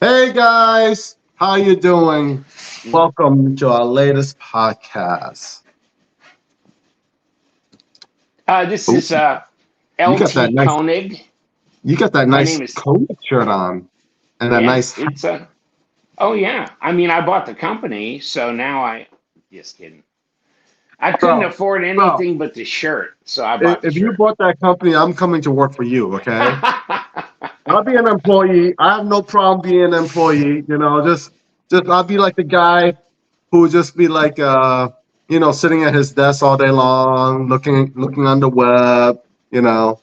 Hey guys, how you doing? Welcome to our latest podcast. This Oh, is you got that LT nice, Koenig. you got that My nice name is, coat shirt on, and a yeah, nice hat. oh yeah. I mean, I bought the company, so now just kidding. I couldn't Bro, afford bro. anything but the shirt, so I bought the If you shirt. bought that company, I'm coming to work for you. Okay, I'll be an employee. I have no problem being an employee. Just I'll be like the guy who would just be like, sitting at his desk all day long, looking on the web. You know,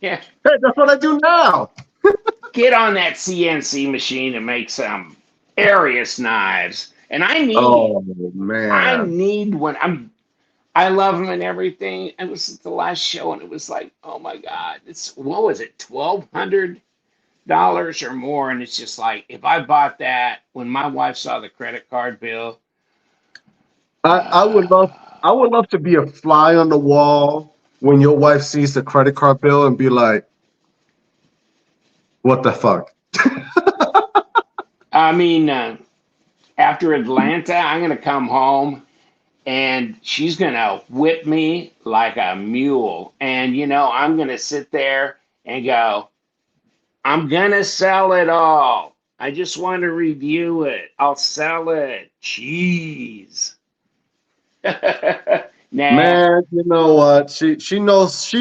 Yeah, hey, that's what I do now. get on that CNC machine and make some Arius knives. And Oh I man. need one. I love them and everything. It was the last show, and it was like, oh my God, it's what was it, $1,200 or more? And it's just like, if I bought that when my wife saw the credit card bill, I would love uh, I would love to be a fly on the wall when your wife sees the credit card bill and be like, "What the fuck?" I mean, after Atlanta, I'm gonna come home and she's gonna whip me like a mule, and I'm gonna sit there and go, I'm gonna sell it all. I just want to review it. I'll sell it. Jeez. Nah. Man, you know what? She knows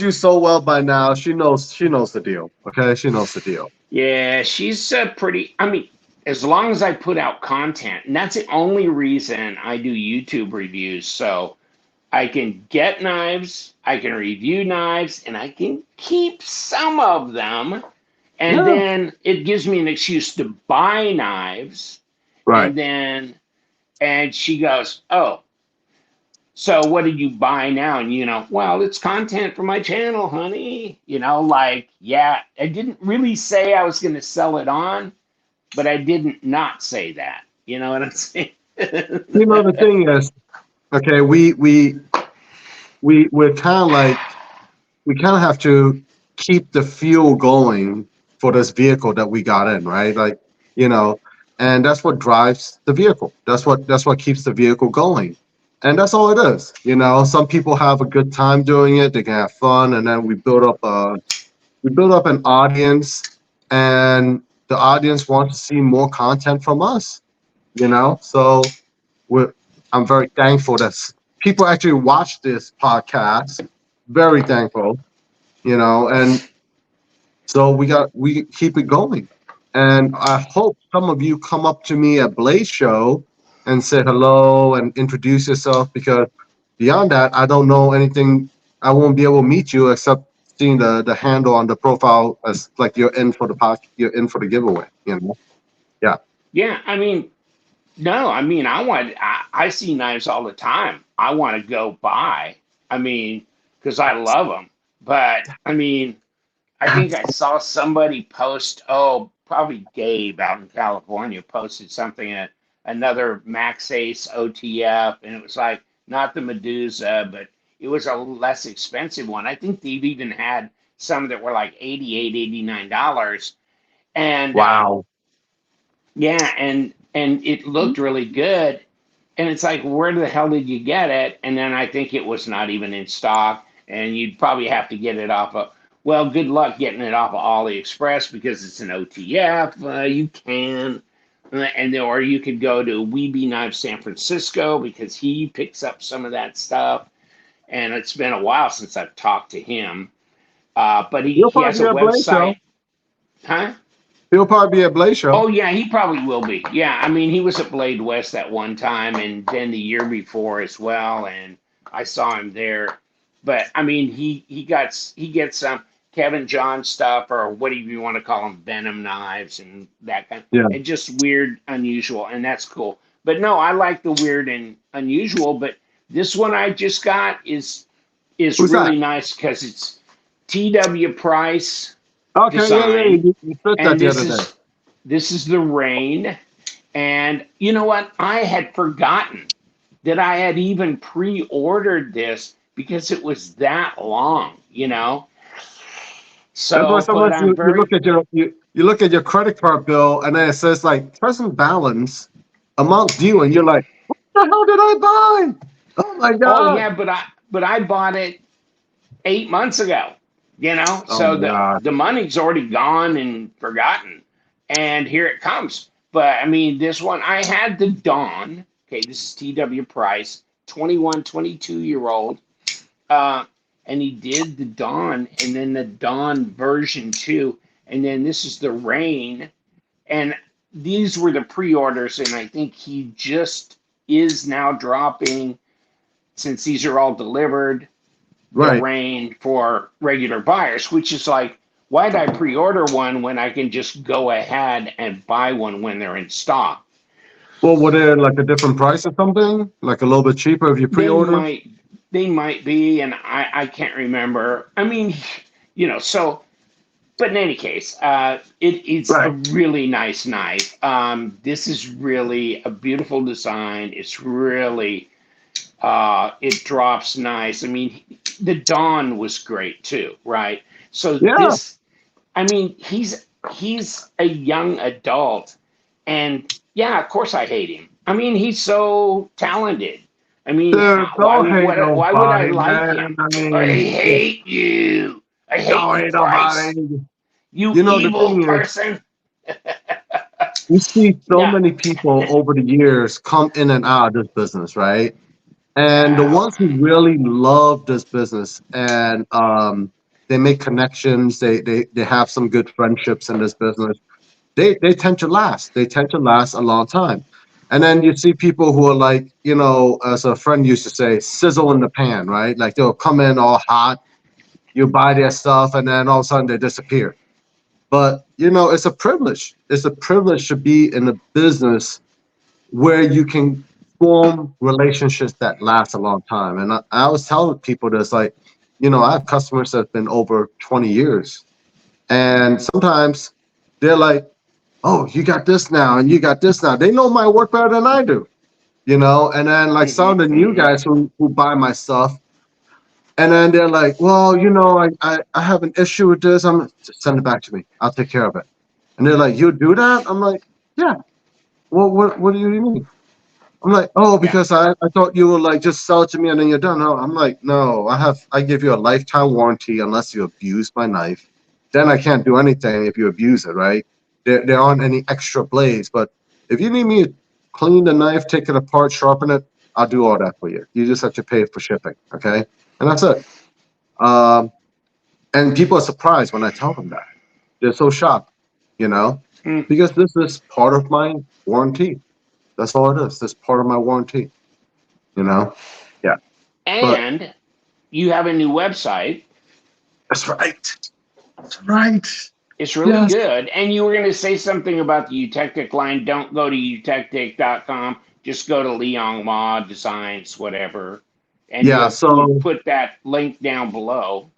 you so well by now. She knows the deal. Okay, she knows the deal. Yeah, she's pretty. I mean, as long as I put out content, and that's the only reason I do YouTube reviews. So I can get knives, I can review knives, and I can keep some of them. And Yeah, then it gives me an excuse to buy knives. right. And she goes, oh, so what did you buy now? And well, it's content for my channel, honey. Like, yeah, I didn't really say I was going to sell it on, but I didn't not say that. You know what I'm saying? The thing is, okay, we're kind of like we kind of have to keep the fuel going for this vehicle that we got in, right? Like, you know, and that's what drives the vehicle. That's what keeps the vehicle going. And that's all it is. Some people have a good time doing it, they can have fun, and then we build up an audience, and the audience wants to see more content from us. So we're I'm very thankful that people actually watch this podcast. Very thankful, and so we keep it going. And I hope some of you come up to me at Blaze Show and say hello and introduce yourself, because beyond that, I don't know anything. I won't be able to meet you except seeing the handle on the profile as like you're in for the giveaway. Yeah. Yeah, I mean, no, I mean, I see knives all the time. I want to go buy. I mean, because I love them. But I mean, I think I saw somebody post, oh, probably Gabe out in California posted something, another Max Ace OTF, and it was like not the Medusa, but it was a less expensive one. I think they've even had some that were like $88, $89. And Wow. yeah, and it looked really good. And it's like, where the hell did you get it? And then I think it was not even in stock, and you'd probably have to get it off of. Well, good luck getting it off of AliExpress because it's an OTF. You can, or you could go to Weeby Knives San Francisco because he picks up some of that stuff. And it's been a while since I've talked to him, but he He'll he probably has a be at Blaze website, Show. huh? He'll probably be at Blaze Show. Oh yeah, he probably will be. Yeah, I mean, he was at Blade West that one time, and then the year before as well, and I saw him there. But I mean, he gets some Kevin John stuff, or whatever you want to call them, Venom knives and that kind, Yeah. and just weird, unusual, and that's cool. But no, I like the weird and unusual. But this one I just got is Who's that? really nice because it's T.W. Price Okay, yeah, yeah. design, You said that and the this other day. is this is the rain. And you know what? I had forgotten that I had even pre ordered this because it was that long. That's why So, but sometimes I'm you very, look at you look at your credit card bill, and then it says like present balance, amount due, and you're like, what the hell did I buy? Oh my Oh god! yeah, but I bought it 8 months ago. Oh So my god! the money's already gone and forgotten, and here it comes. But I mean, this one I had the Dawn. Okay, this is T.W. Price, 21, 22-year-old. Uh, and he did the Dawn, and then the Dawn version 2, and then this is the Rain, and these were the pre-orders, and I think he just is now dropping, since these are all delivered, the Right. Rain for regular buyers, which is like, why did I pre-order one when I can just go ahead and buy one when they're in stock? Well, were they like a different price or something? Like a little bit cheaper if you They pre-order? might, they might be, and I can't remember. I mean, so. But in any case, it's a Right. really nice knife. This is really a beautiful design. It's really, it drops nice. I mean, the Dawn was great too, right? So Yeah. this, I mean, he's a young adult, and yeah, of course I hate him. I mean, he's so talented. I mean, Dude, don't hate why would I nobody, like man. him? I I mean, hate you. I hate don't you, hate Price. nobody. You You know, the evil thing is, person. we see so Yeah. many people over the years come in and out of this business, right? And the Wow. ones who really love this business and they make connections, they have some good friendships in this business, they tend to last. They tend to last a long time. And then you see people who are like, as a friend used to say, sizzle in the pan, right? Like they'll come in all hot, you buy their stuff, and then all of a sudden they disappear. But it's a privilege. It's a privilege to be in a business where you can form relationships that last a long time. And I always tell people this, like, I have customers that have been over 20 years. And sometimes they're like, oh, you got this now and you got this now. They know my work better than I do, And then like some of the new Hmm. guys who buy my stuff, and then they're like, well, I have an issue with this. I'm just send it back to me. I'll take care of it. And they're like, you do that? I'm like, yeah. Well, what do you mean? I'm like, oh, Yeah. because I thought you would like just sell it to me and then you're done. No, I'm like, no, I give you a lifetime warranty unless you abuse my knife. Then I can't do anything if you abuse it, right? There aren't any extra blades. But if you need me to clean the knife, take it apart, sharpen it, I'll do all that for you. You just have to pay for shipping, okay? And that's it. Um, and people are surprised when I tell them that. They're so shocked, you know, Mm. because this is part of my warranty. That's all it is. This is part of my warranty, you know? Yeah. But And you have a new website. that's right. That's right. It's really Yes. good. And you were going to say something about the Eutektic line. Don't go to eutektic.com. Just go to Liong Ma Designs, whatever. And Yeah. we'll So, put that link down below.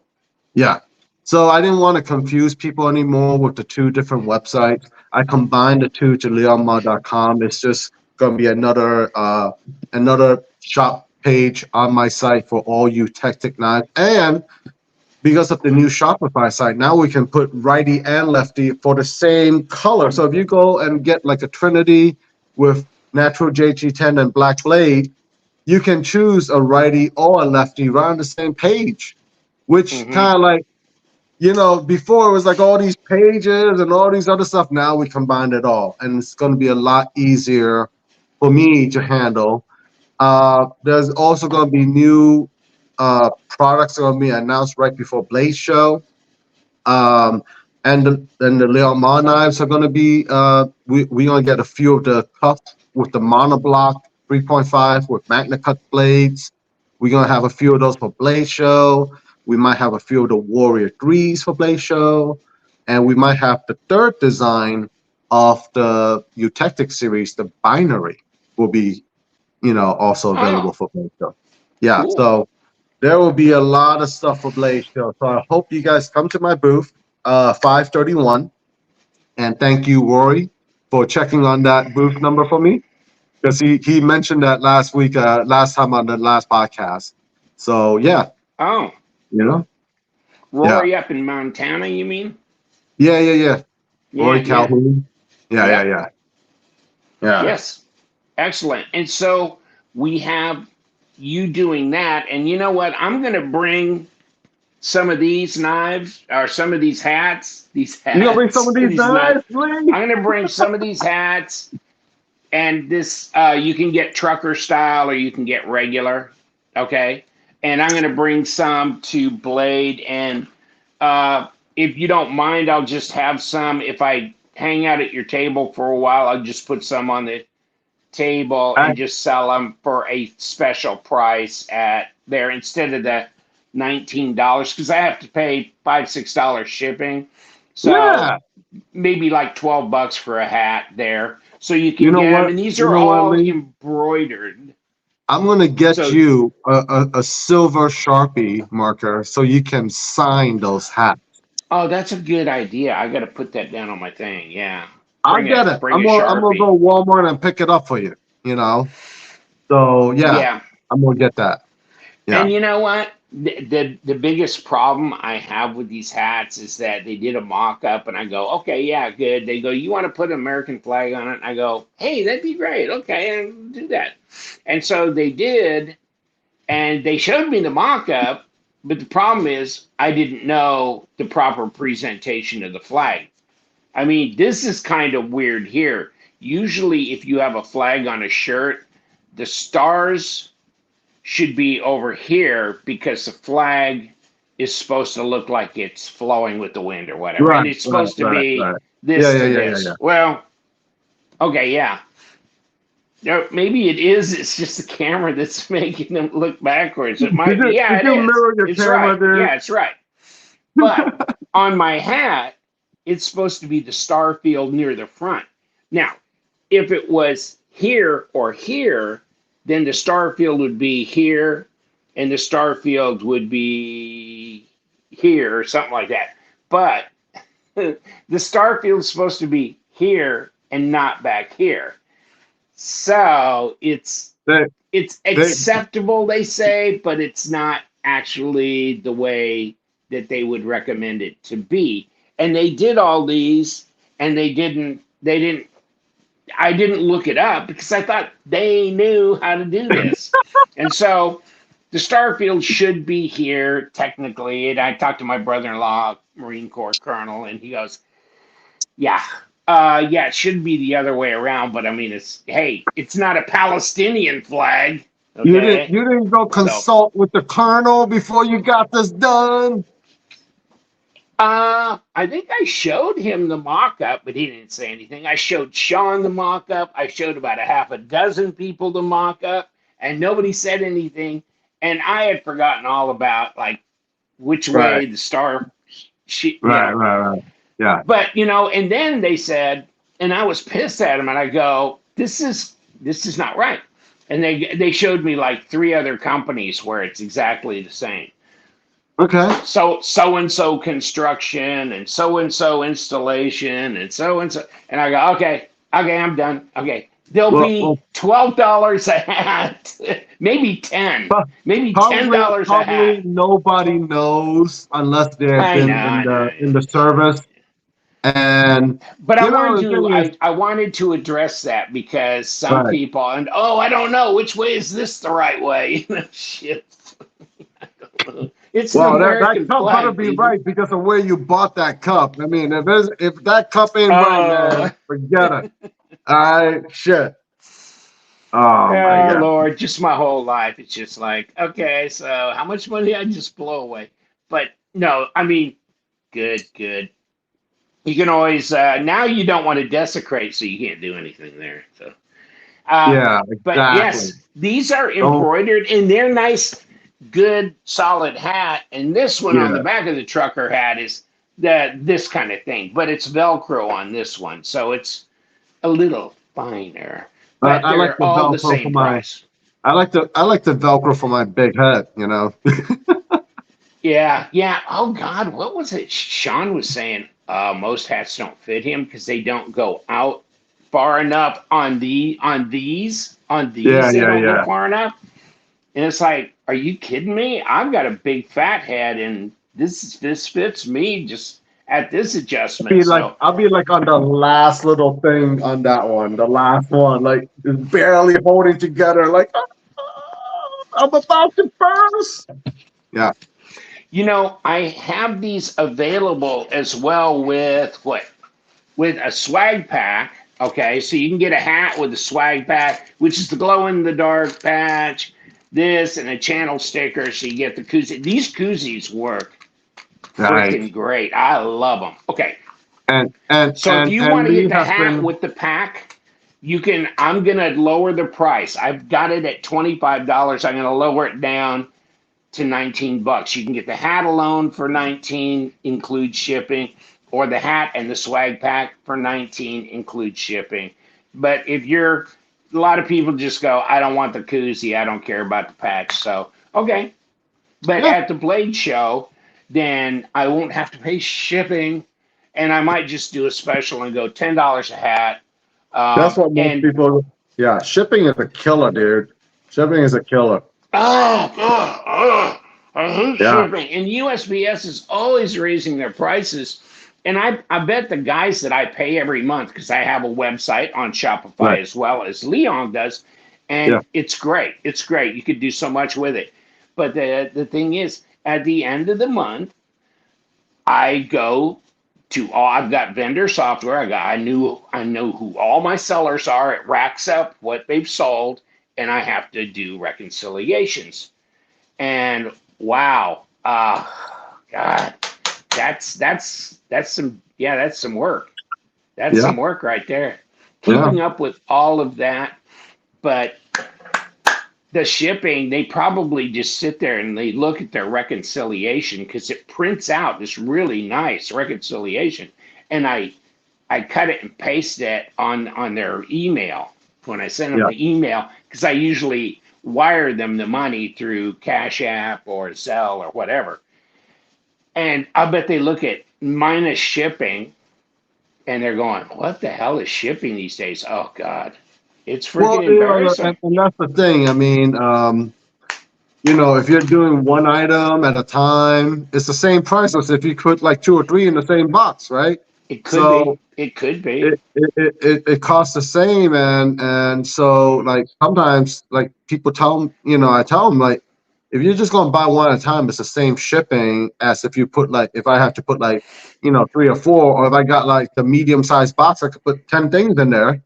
yeah. So I didn't want to confuse people anymore with the two different websites. I combined the two to leonma.com. It's just going to be another shop page on my site for all you Tech knives. And because of the new Shopify site, now we can put righty and lefty for the same color. So if you go and get like a Trinity with natural JG10 and black blade, you can choose a righty or a lefty right on the same page, which Hmm. kind of like, before it was like all these pages and all these other stuff. Now we combined it all, and it's going to be a lot easier for me to handle. There's also going to be new products going to be announced right before Blade Show. And the Leon Ma knives are going to be, we're going to get a few of the cups with the monoblock 3.5 with Magna Cut blades. We're going to have a few of those for Blade Show. We might have a few of the Warrior 3s for Blade Show. And we might have the third design of the Eutektic series, the binary, will be, also available Oh, for Blade Show. Yeah, cool. so there will be a lot of stuff for Blade Show. So I hope you guys come to my booth, 531. And thank you, Rory, for checking on that booth number for me. Because he mentioned that last week, last time on the last podcast. So yeah, Oh, you know, yeah, Rory up in Montana, you mean? yeah, yeah, yeah, Roy yeah. Calhoun. Yeah, yeah, Yep. yeah. Yeah. Yes. Excellent. And so we have you doing that. And you know what? I'm going to bring some of these knives or some of these hats. You gonna bring some of these These knives. knives, Lee? I'm going to bring some of these hats. And this, you can get trucker style or you can get regular. Okay. And I'm going to bring some to Blade. And if you don't mind, I'll just have some. If I hang out at your table for a while, I'll just put some on the table I, and just sell them for a special price at there instead of the $19 because I have to pay $5-6 shipping. So yeah. maybe like $12 for a hat there. So you You can know get them, what? and these You are know what, all Lee? embroidered. I'm gonna get So you a silver Sharpie marker so you can sign those hats. oh, that's a good idea. I got to put that down on my thing. Yeah, I'll get it. bring I'm a gonna Sharpie. go Walmart and pick it up for you. You know. So yeah, Yeah. I'm gonna get that. Yeah. And you know what? The biggest problem I have with these hats is that they did a mock up, and I go, okay, yeah, good. They go, you want to put an American flag on it? And I go, hey, that'd be great. Okay, I'll do that. And so they did, and they showed me the mock up, but the problem is I didn't know the proper presentation of the flag. I mean, this is kind of weird here. Usually, if you have a flag on a shirt, the stars should be over here because the flag is supposed to look like it's flowing with the wind or whatever. Right. And it's Right. supposed to Right. be Right. Yeah. this Yeah. to Yeah. Yeah. Yeah. this. Well, okay, yeah. No, maybe it is. It's just the camera that's making them look backwards. It might be. Yeah, Did it you is. mirror your It's right. camera there? Yeah, it's right. But on my hat, it's supposed to be the star field near the front. Now, if it was here or here, then the star field would be here and the star field would be here or something like that. But the star field is supposed to be here and not back here. So They, it's they, acceptable, they say, but it's not actually the way that they would recommend it to be. And they did all these, and they didn't. I didn't look it up because I thought they knew how to do this, and so the Starfield should be here technically. And I talked to my brother-in-law, Marine Corps colonel, and he goes, "Yeah, yeah, it should be the other way around." But I mean, it's not a Palestinian flag, okay? you didn't go So, consult with the colonel before you got this done. I think I showed him the mock-up, but he didn't say anything. I showed Sean the mock-up. I showed about a half a dozen people the mock-up, and nobody said anything. And I had forgotten all about like which Right. way the star, Right. Right. Right. Yeah. But and then they said, and I was pissed at them, and I go, this is not right. And they showed me like 3 other companies where it's exactly the same. Okay. So and so construction and so installation and so, and I go, okay, I'm done. Okay, there'll be $12 a hat, maybe 10, maybe $10 a Probably hat. nobody knows unless they've I been know. in the service. And But you know the thing is, I wanted to address that because some right. people and I don't know which way is this the right way. Shit. It's an Well, American that cup flag, better be baby. right because of where you bought that cup. I mean, if that cup ain't right, man, forget it. All right, shit. Oh my God. Lord, just my whole life. It's just like, okay, so how much money I just blow away? But no, I mean, good. You can always now you don't want to desecrate, so you can't do anything there. So, Yeah, but exactly. yes, these are embroidered and they're nice, good, solid hat. And this one on the back of the trucker hat is this kind of thing, but it's Velcro on this one, so it's a little finer. But I like they're the all the Velcro same price. I like the Velcro for my big head. You know. Yeah. Oh God, what was it? Sean was saying most hats don't fit him because they don't go out far enough on these. Yeah, They yeah, don't yeah. go far enough. And it's like, are you kidding me? I've got a big fat head, and this fits me just at this adjustment. So I'll be like on the last little thing on that one, the last one, like just barely holding together, like I'm about to burst. Yeah, I have these available as well with what? With a swag pack. Okay, so you can get a hat with a swag pack, which is the glow in the dark patch, this and a channel sticker. So you get the koozie. These koozies work right. freaking great. I love them. Okay, so if you want And to get we the have hat been, with the pack, you can. I'm gonna lower the price. I've got it at $25. I'm gonna lower it down to $19. You can get the hat alone for 19, include shipping, or the hat and the swag pack for 19, include shipping. But if you're a lot of people just go, I don't want the koozie, I don't care about the patch. So okay. But yeah, at the Blade Show, then I won't have to pay shipping, and I might just do a special and go $10 a hat. that's what most And people. Yeah, shipping is a killer, dude. Shipping is a killer. I hate Yeah, shipping. And USPS is always raising their prices. And I bet the guys that I pay every month, because I have a website on Shopify right. as well as Leon does, Yeah, and it's great. It's great. You could do so much with it. But the thing is, at the end of the month, I go to all. I've got vendor software. I know who all my sellers are. It racks up what they've sold, and I have to do reconciliations. And wow, God, that's some that's some work. That's yeah, some work right there. yeah, Keeping up with all of that, but the shipping, they probably just sit there and they look at their reconciliation because it prints out this really nice reconciliation. And I cut it and paste it on their email when I send them yeah. the email because I usually wire them the money through Cash App or Zelle or whatever. And I bet they look at minus shipping and they're going, "What the hell is shipping these days? Oh God, it's Well, freaking embarrassing." and that's the thing. I mean, if you're doing one item at a time, it's the same price as if you put like two or three in the same box, right? It could be. So It could be. it costs the same, and so like sometimes like people tell them, I tell them like if you're just gonna buy one at a time, it's the same shipping as if you put like if I have to put like three or four, or if I got like the medium sized box, I could put 10 things in there,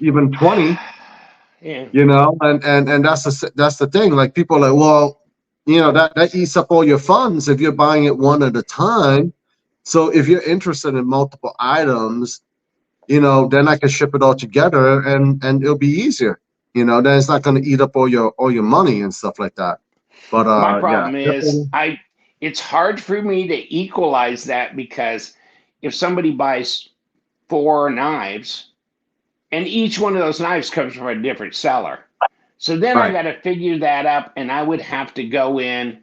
even 20. Yeah. And that's the thing. Like people are like, well, that eats up all your funds if you're buying it one at a time. So if you're interested in multiple items, then I can ship it all together and it'll be easier. Then it's not going to eat up all your money and stuff like that. But My yeah, problem is definitely. it's hard for me to equalize that because if somebody buys four knives and each one of those knives comes from a different seller. So then I Right. got to figure that up and I would have to go in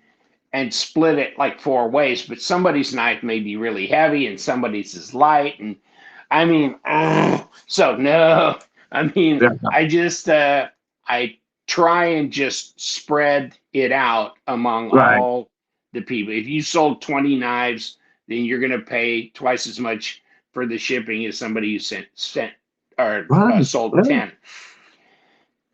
and split it like four ways, but somebody's knife may be really heavy and somebody's is light. And I mean, so no, I mean, Yeah. I try and just spread it out among Right. all the people. If you sold 20 knives, then you're going to pay twice as much for the shipping as somebody who sent or Right. sold Yeah. 10.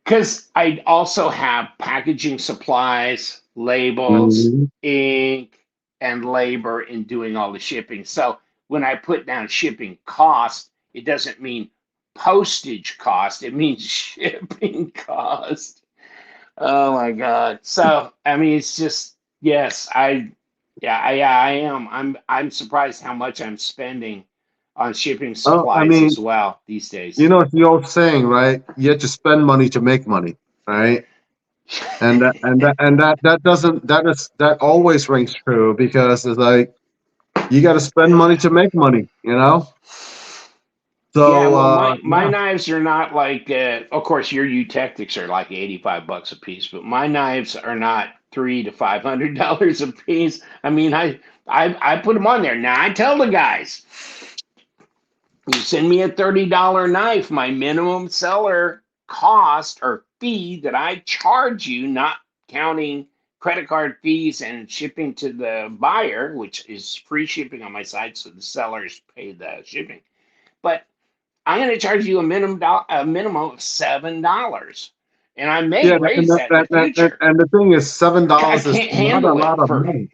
Because I also have packaging supplies, labels, Mhm. ink, and labor in doing all the shipping. So when I put down shipping cost, it doesn't mean postage cost, it means shipping cost. Oh my God. So I mean it's just yes, I am. I'm surprised how much I'm spending on shipping Oh, I supplies mean, as well these days. it's the old saying, right? You have to spend money to make money, right? And that always rings true because it's like you got to spend money to make money. Yeah, So well, my yeah, knives are not like. Of course, your Eutectics are like $85 a piece, but my knives are not $300 to $500 a piece. I mean, I put them on there. Now I tell the guys, you send me a $30 knife, my minimum seller cost or fee that I charge you, not counting credit card fees and shipping to the buyer, which is free shipping on my site, so the sellers pay the shipping. But I'm going to charge you a minimum of $7, and I may Yeah, raise that in the future. and the thing is, I $7 is can't not a handle it lot of for. money,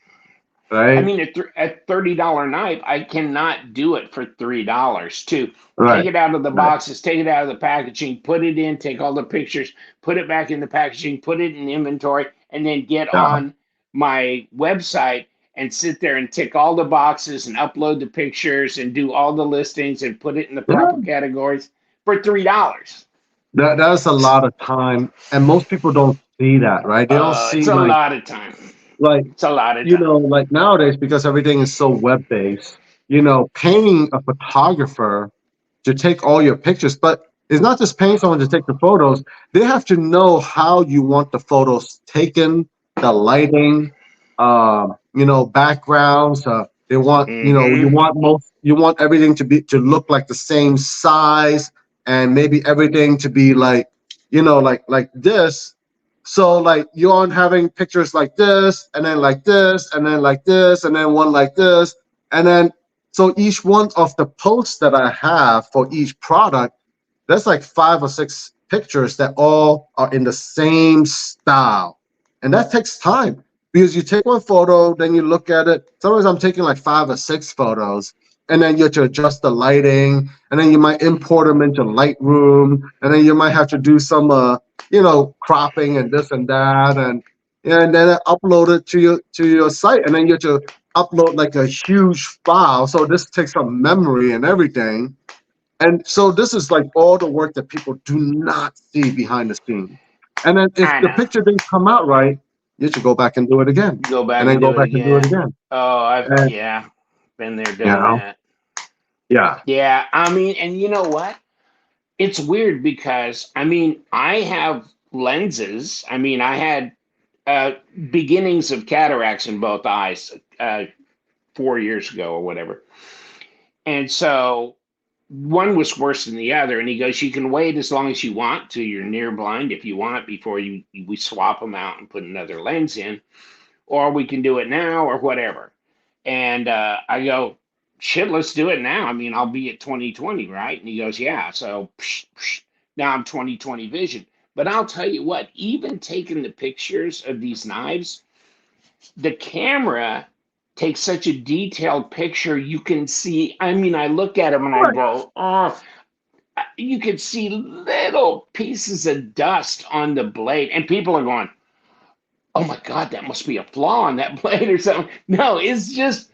I right? mean, at $30 knife, I cannot do it for $3 to take Right, it out of the right. boxes, take it out of the packaging, put it in, take all the pictures, put it back in the packaging, put it in inventory, and then get Yeah, on my website and sit there and tick all the boxes and upload the pictures and do all the listings and put it in the proper yeah. categories for $3. That's a lot of time, and most people don't see that, right? They don't It's see a lot of time. like It's a lot of time. like nowadays because everything is so web based. Paying a photographer to take all your pictures, but it's not just paying someone to take the photos. They have to know how you want the photos taken, the lighting, backgrounds. They want, Mm-hmm. you want everything to look like the same size, and maybe everything to be like, like this. So like you aren't having pictures like this, and then like this, and then like this, and then one like this, and then so each one of the posts that I have for each product, there's like 5 or 6 pictures that all are in the same style. And that takes time because you take one photo, then you look at it. Sometimes I'm taking like 5 or 6 photos, and then you have to adjust the lighting, and then you might import them into Lightroom, and then you might have to do some, cropping and this and that, and then upload it to your site, and then you have to upload like a huge file. So this takes some memory and everything. And so this is like all the work that people do not see behind the scenes. And then if I the know. picture didn't come out right, you should go back and do it again. Go And back then and go do it back and do it again. again. Oh, And yeah, been there, you done know, that. yeah. Yeah, I mean, and you know what? It's weird because I mean, I have lenses. I mean, I had uh, beginnings of cataracts in both eyes 4 years ago or whatever, and so one was worse than the other. And he goes, "You can wait as long as you want till you're near blind if you want before we swap them out and put another lens in, or we can do it now or whatever." And I go, shit, let's do it now. I mean, I'll be at 2020, right? And he goes, yeah. So now I'm 2020 vision. But I'll tell you what, even taking the pictures of these knives, the camera takes such a detailed picture. You can see, I mean, I look at them and I Right. go, oh, you can see little pieces of dust on the blade. And people are going, oh my God, that must be a flaw on that blade or something. No, it's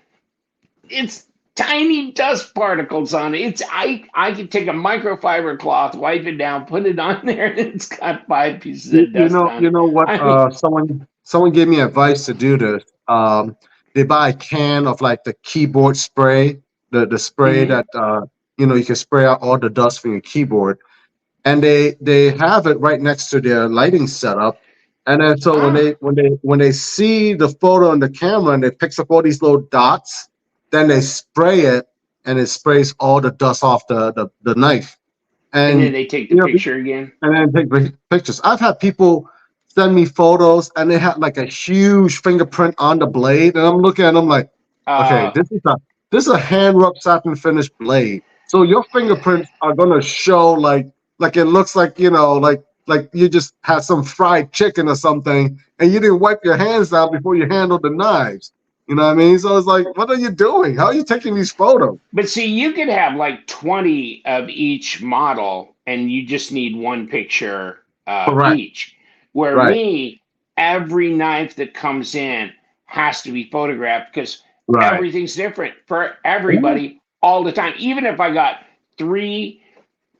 tiny dust particles on it. I could take a microfiber cloth, wipe it down, put it on there, and it's got 5 pieces You, of you dust know, on you it. know what? I mean, Someone gave me advice to do this. They buy a can of like the keyboard spray, the spray mhm. that you can spray out all the dust from your keyboard, and they have it right next to their lighting setup. And then so when Ah, they see the photo on the camera and it picks up all these little dots, then they spray it, and it sprays all the dust off the knife. and then And they take the you know, picture again. and then take pictures. I've had people send me photos, and they had like a huge fingerprint on the blade, and I'm looking at them like, okay, Uh, this is a hand rub satin finish blade. So your fingerprints are gonna show like it looks like like you just had some fried chicken or something, and you didn't wipe your hands down before you handled the knives. You know what I mean? So it's like, what are you doing? How are you taking these photos? but see, you could have like 20 of each model, and you just need one picture Correct. each. Where Right. me, every knife that comes in has to be photographed because Right. everything's different for Yeah. everybody all the time. Even if I got three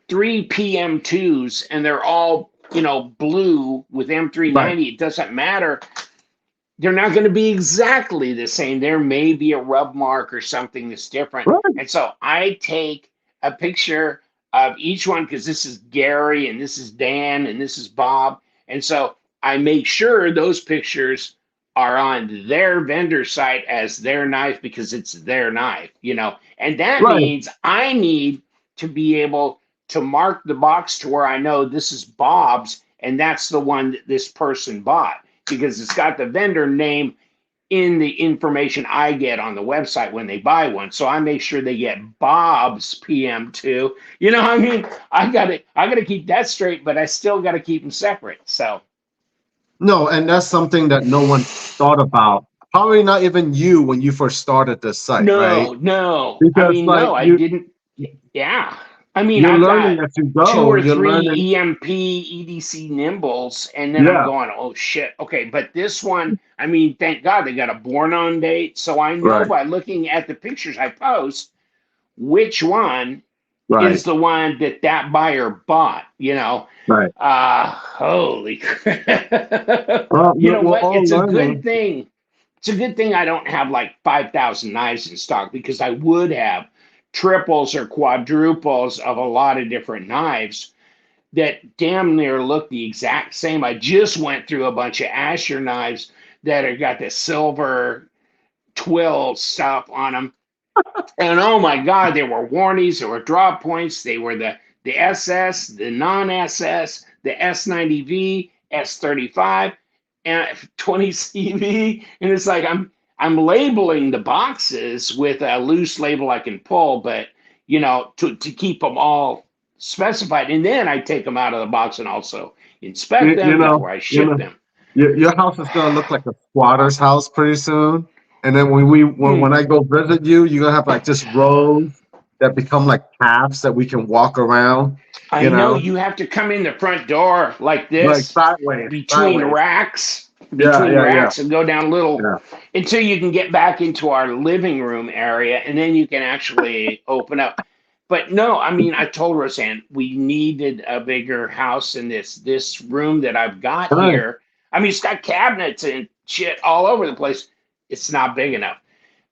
PM2s and they're all blue with Right. M390, it doesn't matter. They're not going to be exactly the same. There may be a rub mark or something that's different. Right. And so I take a picture of each one because this is Gary and this is Dan and this is Bob. And so I make sure those pictures are on their vendor site as their knife because it's their knife. And that Right. means I need to be able to mark the box to where I know this is Bob's and that's the one that this person bought. because it's got the vendor name in the information I get on the website when they buy one. So I make sure they get Bob's PM2. You know, I mean, I gotta keep that straight, but I still gotta keep them separate. So No, and that's something that no one thought about. Probably not even you when you first started this site, right? no. I Because mean, like no, I didn't. Yeah. I mean, you're I've got learning as you two go. or You're three learning. EMP EDC Nimbles, and then I'm Yeah. going, oh shit. Okay, but this one, I mean, thank God they got a born on date. So I know Right. by looking at the pictures I post which one is Right. the one that that buyer bought, you know. Right. Holy Well, you know we're what? all It's a good learning. thing. It's a good thing I don't have like 5,000 knives in stock, because I would have triples or quadruples of a lot of different knives that damn near look the exact same. I just went through a bunch of Asher knives that have got the silver twill stuff on them. And oh my God, there were warnies, there were drop points, they were the SS, the non-SS, the S90V, S35, and 20CV. And it's like I'm labeling the boxes with a loose label I can pull, but you know, to keep them all specified. And then I take them out of the box and also inspect You them know. before I You ship know. them. Your house is gonna look like a squatter's house pretty soon. And then when Hmm. I go visit you, you're gonna have like just rows that become like paths that we can walk around. I You know know, you have to come in the front door like like this sideways, between sideways. racks, Yeah, between yeah, yeah, racks and go down little yeah. until you can get back into our living room area, and then you can actually open up. But no, I mean, I told Roseanne we needed a bigger house in this room that I've got Right. here. I mean, it's got cabinets and shit all over the place. It's not big enough.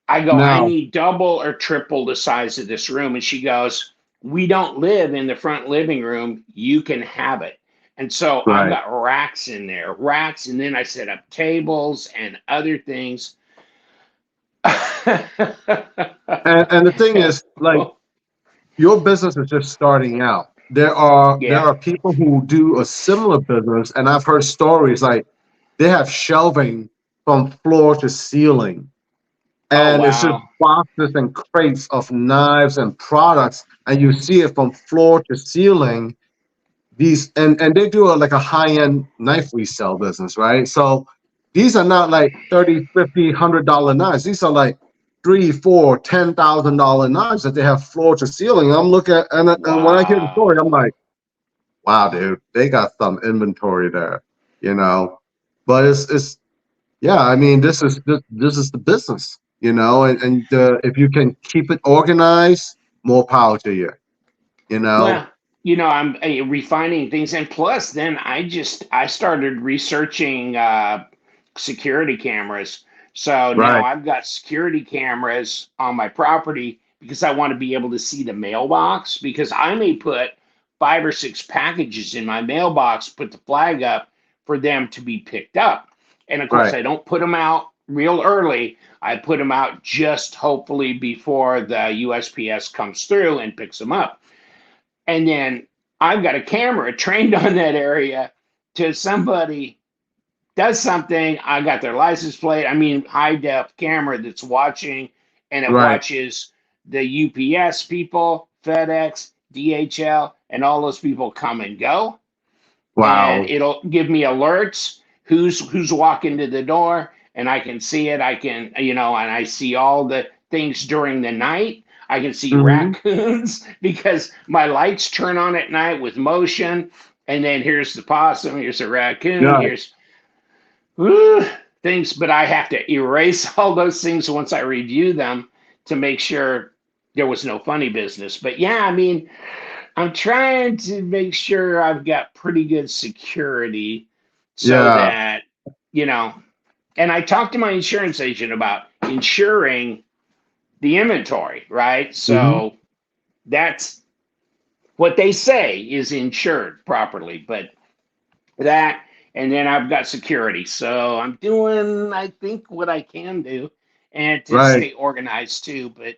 I go, I Now, need double or triple the size of this room. And she goes, we don't live in the front living room. You can have it. And so I've right. got racks in there, racks. And then I set up tables and other things. And the thing is, like, your business is just starting out. There Yeah. are people who do a similar business, and I've heard stories like they have shelving from floor to ceiling, Oh, and it's just wow. boxes and crates of knives and products, and you see it from floor to ceiling. These and they do like a high-end knife resale business, right? So these are not like 30, 50, $100 knives. These are like three, four, $10,000 knives that they have floor to ceiling. I'm looking at, and when I hear the Wow. story, I'm like, wow, dude, they got some inventory there, you know. But it's yeah, I mean, this is the business, you know, and if you can keep it organized, more power to you, you know. Well, you know, I'm refining things, and plus, then I started researching security cameras. So now Right, I've got security cameras on my property because I want to be able to see the mailbox, because I may put 5 or 6 packages in my mailbox, put the flag up for them to be picked up, and of course right. I don't put them out real early. I put them out just hopefully before the USPS comes through and picks them up. And then I've got a camera trained on that area. To somebody does something, I got their license plate. I mean, high def camera that's watching, and it Right. watches the UPS people, FedEx, DHL, and all those people come and go. And Wow. it'll give me alerts who's walking to the door, and I can see it. I can, you know, and I see all the things during the night. I can see Hmm. raccoons because my lights turn on at night with motion. And then here's the possum, here's the raccoon, Yeah. here's woo, things, but I have to erase all those things once I review them to make sure there was no funny business. But yeah, I mean, I'm trying to make sure I've got pretty good security so Yeah. that, you know, and I talked to my insurance agent about insuring the inventory, right? Hmm. So that's what they say is insured properly, but that, and then I've got security. So I'm doing, I think, what I can do and to Right. stay organized too. But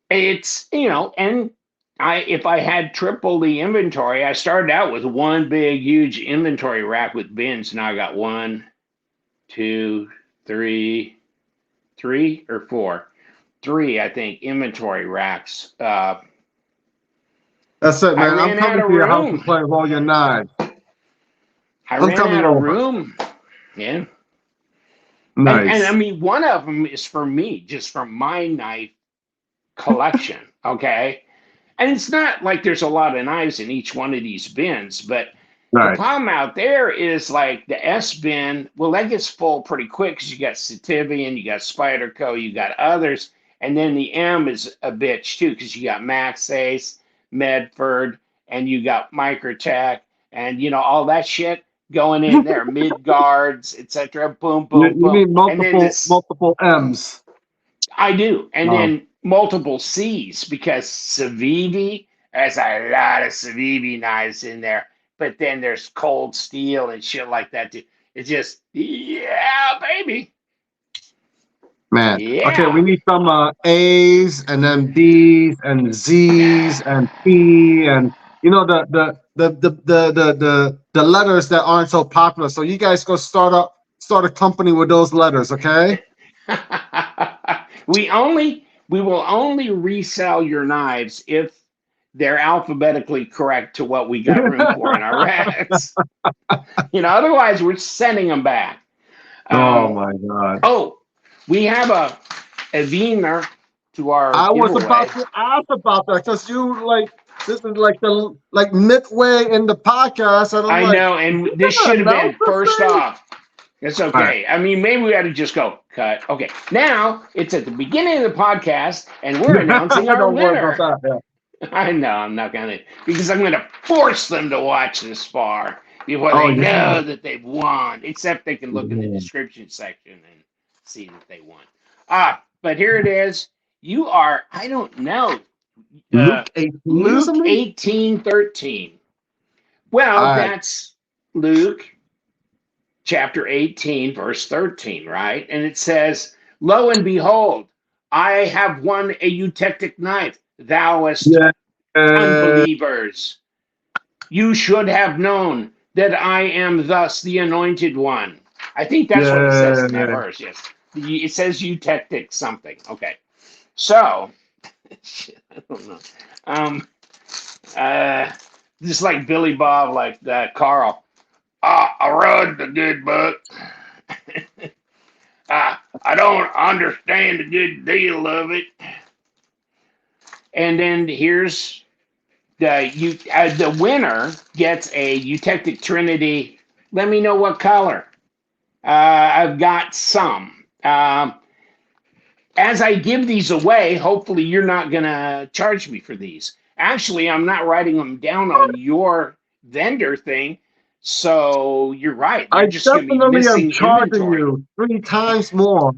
it's, you know, and if I had triple the inventory, I started out with one big, huge inventory rack with bins. Now I got one. two, three or four. Three, I think, inventory racks. That's it, I man. I'm ran out coming of to your house to room. play with all your knives. I I'm ran coming out of over. room. Yeah. And I Nice. mean, one of them is for me, just from my knife collection. Okay. And it's not like there's a lot of knives in each one of these bins, but the Right. problem out there is like the S bin, well, that gets full pretty quick because you got Sativian, you got Spyderco, you got others. And then the M is a bitch too because you got Max Ace, Medford, and you got Microtech, and all that shit going in there, mid guards, etc. Boom, You, boom, you boom. need And then this, multiple M's. I do. And Oh. then multiple C's because Civivi, there's a lot of Civivi knives in there. But then there's cold steel and shit like that too. It's just, yeah, baby. Man. Okay, we Yeah. need some A's and then B's and Z's and P and the letters that aren't so popular. So you guys go start a company with those letters, okay? we will only resell your knives if they're alphabetically correct to what we got room for in our racks. Otherwise we're sending them back. Oh my God. Oh, we have a Wiener to our I was giveaway. about to ask about that because this is like midway in the podcast, and I'm I like, know, and you this gonna should have announce been this first thing? off. It's okay. Right. I mean, maybe we had to just go cut. Okay, now it's at the beginning of the podcast, and we're announcing our Don't worry winner. about that. Yeah. I know I'm not gonna, because I'm gonna force them to watch this far before Oh, they yeah. know that they've won. Except they can look in the Yeah. description section and see that they won. But here it is. You are, I don't know, Luke 18 or Luke something? 18:13. Well, All right. that's Luke chapter 18, verse 13, right? And it says, "Lo and behold, I have won a eutectic knife, thouest Yeah. unbelievers. You should have known that I am thus the anointed one." I think that's what it says in that verse, yes. It says eutectic something. Okay. So, shit, I don't know. Just like Billy Bob, like that Carl. I rode the good book. I don't understand a good deal of it. And then here's the winner gets a Eutektic Trinity. Let me know what color. I've got some. As I give these away, hopefully you're not going to charge me for these. Actually, I'm not writing them down on your vendor thing. So you're right. They're I just going to be definitely am missing charging inventory. you 3 times more.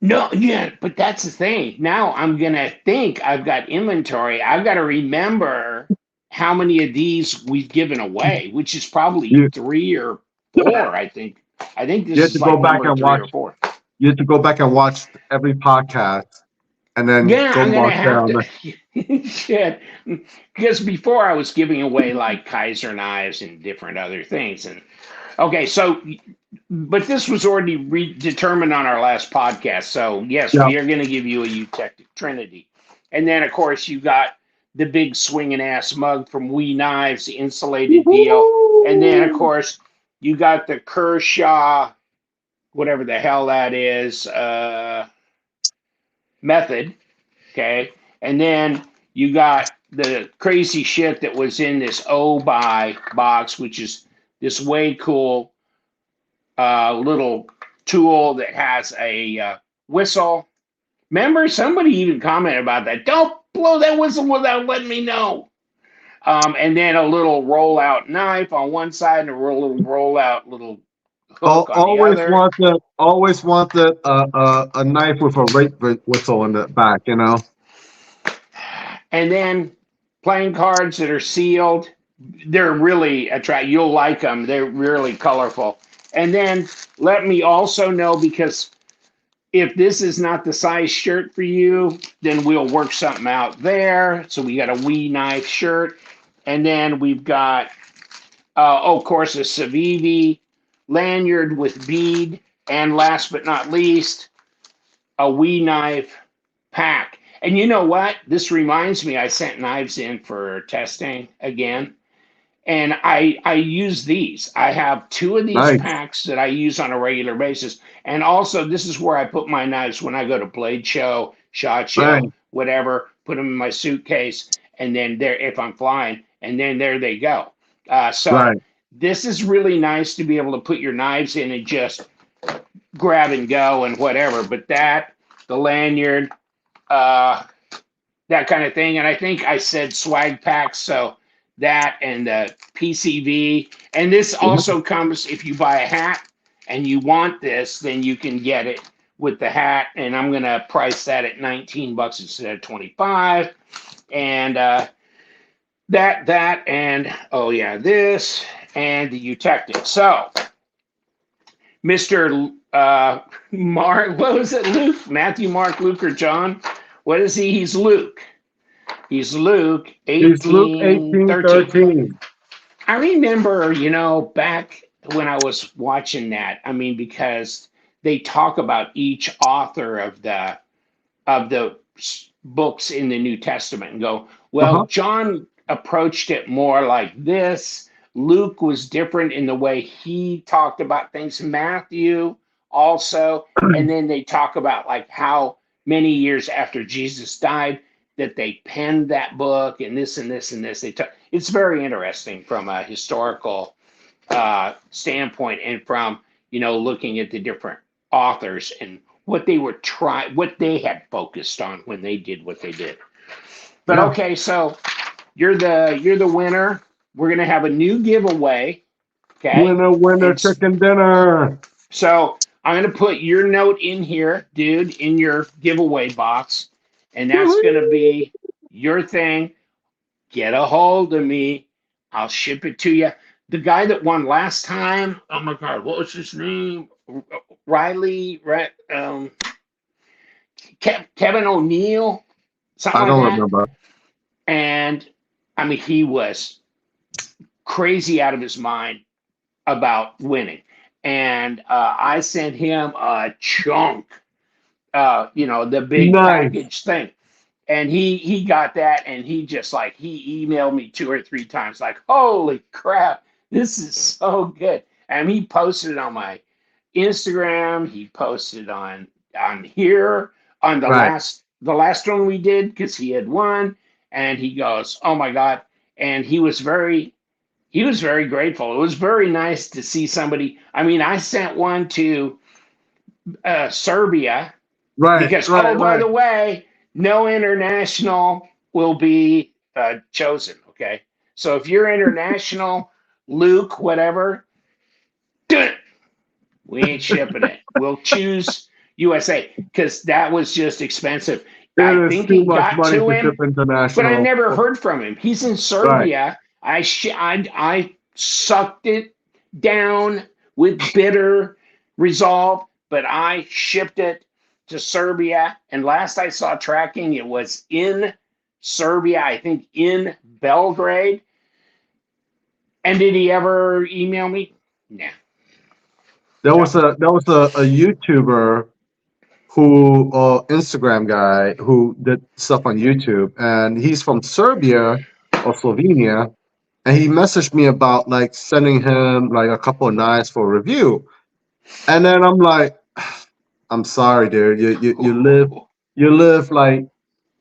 No, yeah, but that's the thing. Now I'm going to think I've got inventory. I've got to remember how many of these we've given away, which is probably You, 3 or 4, I think. I think this you have to is go like back number and 3 or watch. 4. You have to go back and watch every podcast, and then Yeah, go I'm gonna mark have down. to. Shit, because before I was giving away like Kaiser knives and different other things, and okay, so but this was already determined on our last podcast. So yes, Yeah. we are going to give you a Eutektic Trinity, and then of course you got the big swinging ass mug from Wee Knives, the insulated deal, and then of course you got the Kershaw, whatever the hell that is, method. Okay. And then you got the crazy shit that was in this buy box, which is this way cool little tool that has a whistle. Remember, somebody even commented about that. Don't blow that whistle without letting me know. And then a little rollout knife on one side and a little rollout little hook on the other. Always wanted a knife with a rape whistle in the back, And then playing cards that are sealed. They're really attractive. You'll like them. They're really colorful. And then let me also know, because if this is not the size shirt for you, then we'll work something out there. So we got a Wee Knife shirt. And then we've got, of course, a Civivi lanyard with bead, and last but not least, a wee knife pack. And you know what? This reminds me, I sent knives in for testing again. And I use these. I have 2 of these Nice. packs that I use on a regular basis. And also, this is where I put my knives when I go to Blade Show, SHOT Right. Show, whatever. Put them in my suitcase, and then there, if I'm flying, and then there they go. So Right. this is really nice to be able to put your knives in and just grab and go and whatever. But that, the lanyard, that kind of thing. And I think I said swag packs, so that and the PCV. And this also comes if you buy a hat and you want this, then you can get it with the hat. And I'm gonna price that at $19 instead of 25. And that and oh yeah, this and the Eutektic. So Mr. Mark, what was it, Luke? Matthew, Mark, Luke, or John? What is he? He's Luke. He's Luke, He's Luke 18:13. I remember, back when I was watching that, I mean, because they talk about each author of the books in the New Testament and go, well, John approached it more like this. Luke was different in the way he talked about things. Matthew also. And then they talk about like how many years after Jesus died that they penned that book and this and this and this. It's very interesting from a historical standpoint and from, looking at the different authors and what they were what they had focused on when they did what they did. But okay, so you're the winner. We're gonna have a new giveaway. Okay. Winner, chicken dinner. So I'm gonna put your note in here, dude, in your giveaway box, and that's gonna be your thing. Get a hold of me. I'll ship it to you. The guy that won last time, oh my God, what was his name? Riley, right? Kevin O'Neill, something I don't like that. remember. And I mean, he was crazy out of his mind about winning. And I sent him a chunk, the big package thing. And he got that, and he just he emailed me 2 or 3 times, like, holy crap, this is so good. And he posted it on my Instagram. He posted on here on the last one we did because he had won, and he goes, oh my God. And he was very grateful. It was very nice to see somebody. I mean, I sent one to Serbia because, by the way, no international will be chosen. Okay. So if you're international, Luke, whatever, we ain't shipping it. We'll choose USA because that was just expensive. I think he got to him, but I never heard from him. He's in Serbia. I sucked it down with bitter resolve, but I shipped it to Serbia. And last I saw tracking, it was in Serbia, I think in Belgrade. And did he ever email me? Nah. There was a YouTuber who Instagram guy who did stuff on YouTube, and he's from Serbia or Slovenia, and he messaged me about like sending him like a couple of knives for review. And then I'm like, I'm sorry, dude. You live like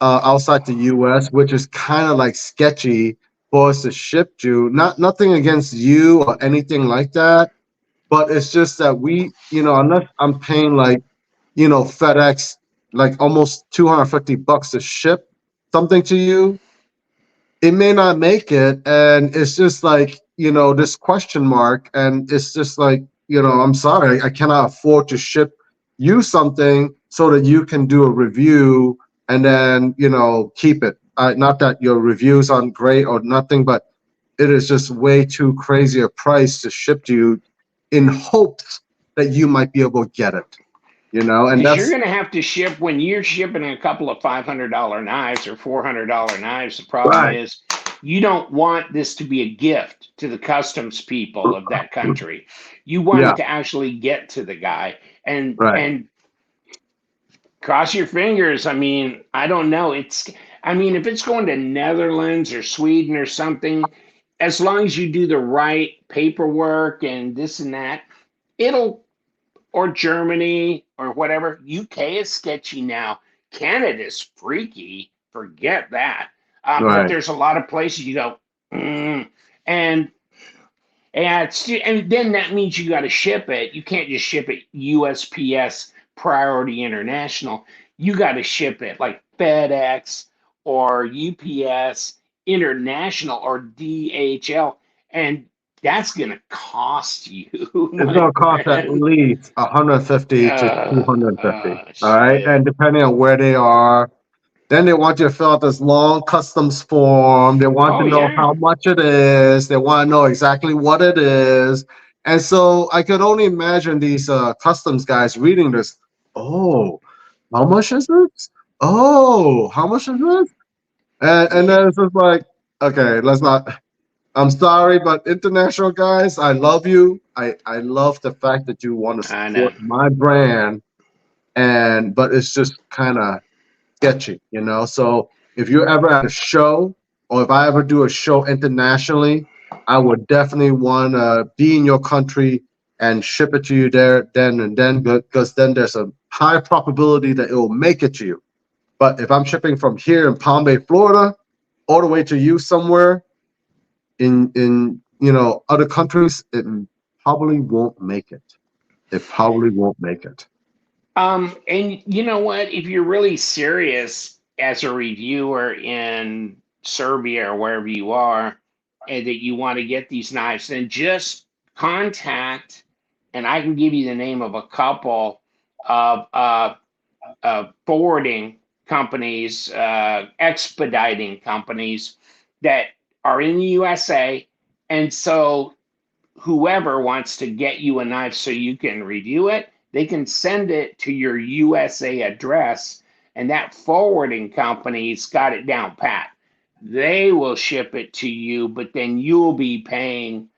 outside the US, which is kind of like sketchy for us to ship you. Nothing against you or anything like that. But it's just that we, unless I'm paying like, FedEx like almost $250 to ship something to you, it may not make it. And it's just like, this question mark. And it's just like, I'm sorry, I cannot afford to ship you something so that you can do a review and then, keep it. Not that your reviews aren't great or nothing, but it is just way too crazy a price to ship to you in hopes that you might be able to get it, and that's, you're going to have to ship when you're shipping a couple of $500 knives or $400 knives. The problem is You don't want this to be a gift to the customs people of that country. You want Yeah. it to actually get to the guy. Right. And cross your fingers. I mean, I don't know. I mean, if it's going to Netherlands or Sweden or something, as long as you do the right paperwork and this and that, it'll, or Germany or whatever. UK is sketchy now. Canada's freaky. Forget that. But Right. there's a lot of places you go, and and then that means you got to ship it. You can't just ship it USPS Priority International. You got to ship it like FedEx or UPS International or DHL, and that's gonna cost you, It's my gonna cost at friend. least 150 to 250. All right. Shit. And depending on where they are, then they want you to fill out this long customs form. They want to Oh know yeah. how much it is. They want to know exactly what it is. And so I could only imagine these customs guys reading this. Oh, how much is this? Oh, how much is this? And Yeah. then it's just like, okay, let's not. I'm sorry, but international guys, I love you. I love the fact that you want to I know. support my brand, and but it's just kind of sketchy, you know. So if you're ever at a show, or if I ever do a show internationally, I would definitely want to be in your country and ship it to you there then and then, because then there's a high probability that it will make it to you. But if I'm shipping from here in Palm Bay, Florida, all the way to you somewhere in other countries, it probably won't make it. It probably won't make it. And you know what? If you're really serious as a reviewer in Serbia or wherever you are, and that you want to get these knives, then just contact, and I can give you the name of a couple of forwarding companies, expediting companies that are in the USA. And so whoever wants to get you a knife so you can review it, they can send it to your USA address, and that forwarding company's got it down pat. They will ship it to you, but then you'll be paying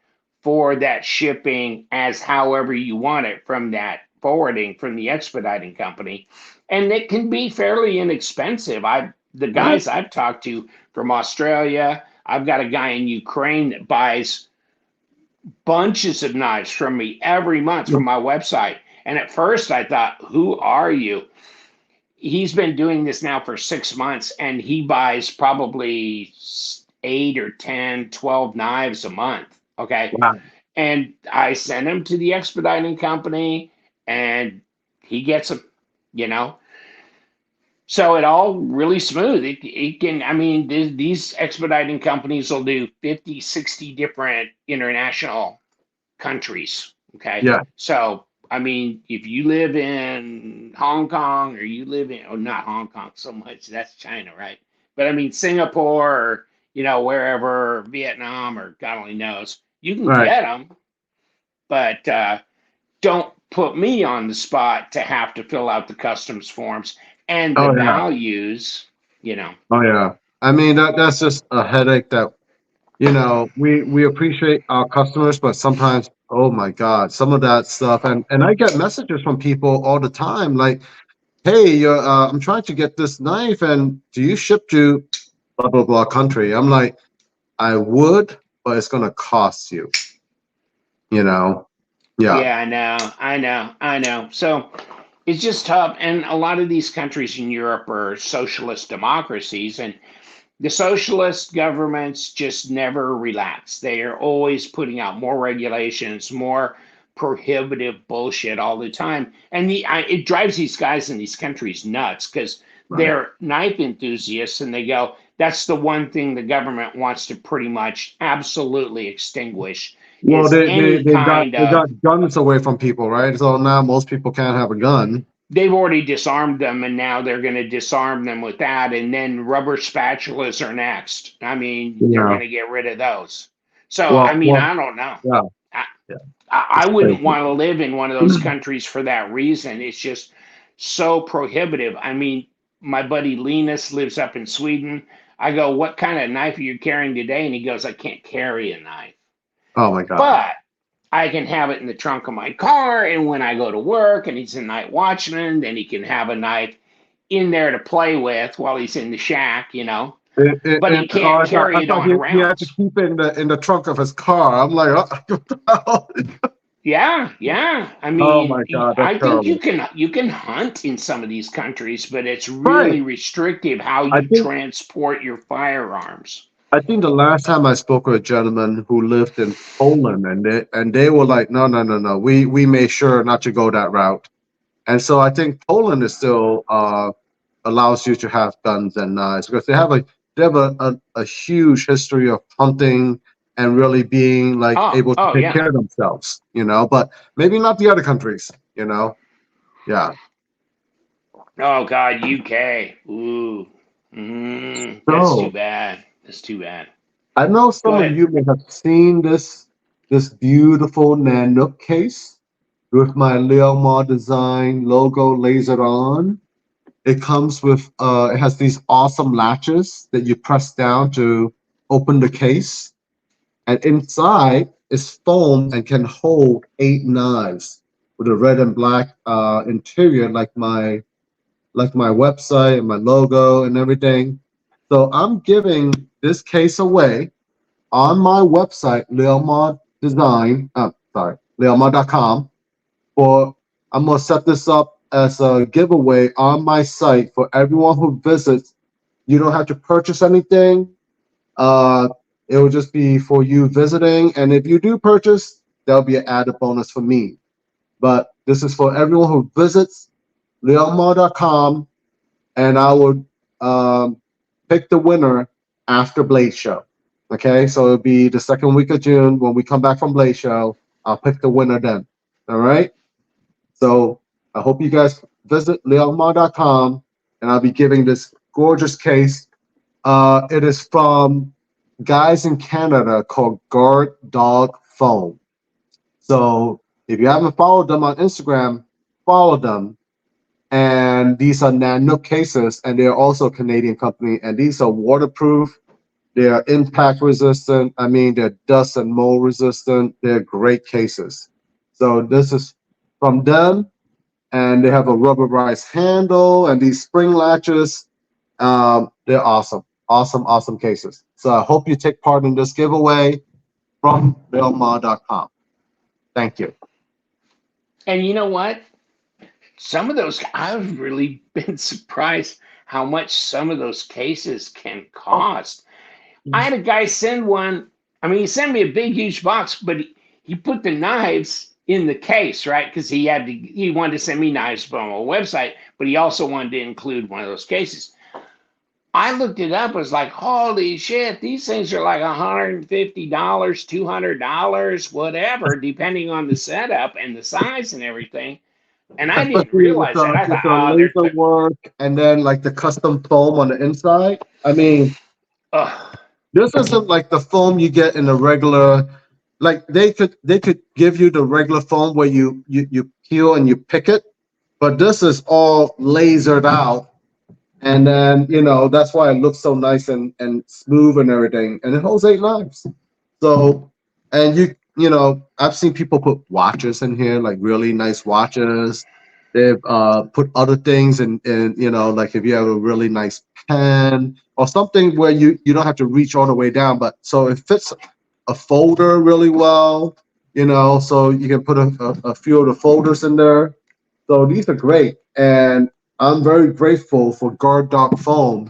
for that shipping as however you want it from that forwarding from the expediting company. And it can be fairly inexpensive. The Yeah. guys I've talked to from Australia, I've got a guy in Ukraine that buys bunches of knives from me every month from my website. And at first I thought, who are you? He's been doing this now for 6 months, and he buys probably 8 or 10, 12 knives a month. Okay. Wow. And I send him to the expediting company, and he gets a, you know, so it all really smooth. It can, I mean, these expediting companies will do 50, 60 different international countries. Okay. Yeah. So, I mean, if you live in Hong Kong, or you live in, oh, not Hong Kong so much, that's China, right? But I mean, Singapore, or, wherever, Vietnam, or God only knows, you can Right. get them, but don't put me on the spot to have to fill out the customs forms and the Oh yeah. values, you know. Oh yeah. I mean that's just a headache that we appreciate our customers, but sometimes, oh my God, some of that stuff, and I get messages from people all the time like, hey, I'm trying to get this knife, and do you ship to blah blah blah country? I'm like, I would, but it's gonna cost you. You know? Yeah. Yeah, I know. So it's just tough. And a lot of these countries in Europe are socialist democracies, and the socialist governments just never relax. They are always putting out more regulations, more prohibitive bullshit all the time. And it drives these guys in these countries nuts, because Right. they're knife enthusiasts, and they go, that's the one thing the government wants to pretty much absolutely extinguish, Well, is they any they got kind they of. got guns away from people, right? So now most people can't have a gun. They've already disarmed them, and now they're going to disarm them with that, and then rubber spatulas are next. I mean, they're Yeah. going to get rid of those. So I Well, mean, well, I don't know. yeah, I, yeah. I It's wouldn't crazy. want to live in one of those countries for that reason. It's just so prohibitive. I mean, my buddy Linus lives up in Sweden. I go, what kind of knife are you carrying today? And he goes, I can't carry a knife, Oh my God. but I can have it in the trunk of my car. And when I go to work and he's a night watchman, then he can have a knife in there to play with while he's in the shack, you know. But he can't carry I it thought on he had to rounds. keep it in the trunk of his car. I'm like, oh, Yeah, yeah. I oh mean, my God, that's I think terrible. you can hunt in some of these countries, but it's Right. really restrictive how I you think transport your firearms. I think the last time I spoke with a gentleman who lived in Poland, and they were like, no, no, no, no. We made sure not to go that route. And so I think Poland is still allows you to have guns and knives because they have a huge history of hunting and really being like Oh, able to oh take yeah. care of themselves, but maybe not the other countries. Yeah. Oh God, UK. Ooh. That's too So bad. That's too bad. I know Go some of ahead. you may have seen this beautiful Nanook case with my Leomar design logo lasered on. It comes with it has these awesome latches that you press down to open the case, and inside is foam and can hold 8 knives with a red and black interior, like my website and my logo and everything. So I'm giving this case away on my website, Leomar.com, for I'm gonna set this up as a giveaway on my site for everyone who visits. You don't have to purchase anything. Uh, it will just be for you visiting, and if you do purchase, there'll be an added bonus for me. But this is for everyone who visits leomar.com, and I will pick the winner after Blade Show. Okay, so it'll be the second week of June when we come back from Blade Show. I'll pick the winner then. All right. So I hope you guys visit leomar.com, and I'll be giving this gorgeous case. It is from guys in Canada called Guard Dog Foam. So if you haven't followed them on Instagram, follow them. And these are Nanook cases, and they're also a Canadian company. And these are waterproof. They are impact resistant. I mean, they're dust and mold resistant. They're great cases. So this is from them, and they have a rubberized handle and these spring latches. They're awesome, awesome, awesome cases. So I hope you take part in this giveaway from Belmar.com. Thank you. And you know what? Some of those, I've really been surprised how much some of those cases can cost. I had a guy send one. I mean, he sent me a big, huge box, but he put the knives in the case, right? Because he wanted to send me knives from a website, but he also wanted to include one of those cases. I looked it up. I was like, holy shit, these things are like $150, $200, whatever, depending on the setup and the size and everything. And I didn't Especially with realize that. I with thought, the oh, laser work and then like the custom foam on the inside. I mean, ugh. this isn't like the foam you get in a regular. Like they could give you the regular foam where you peel and you pick it, but this is all lasered out, and then that's why it looks so nice and smooth and everything, and it holds 8 knives. So, and I've seen people put watches in here, like really nice watches. They've put other things in like if you have a really nice pen or something where you don't have to reach all the way down, but so it fits a folder really well, so you can put a few of the folders in there. So these are great, and I'm very grateful for Guard Dog Foam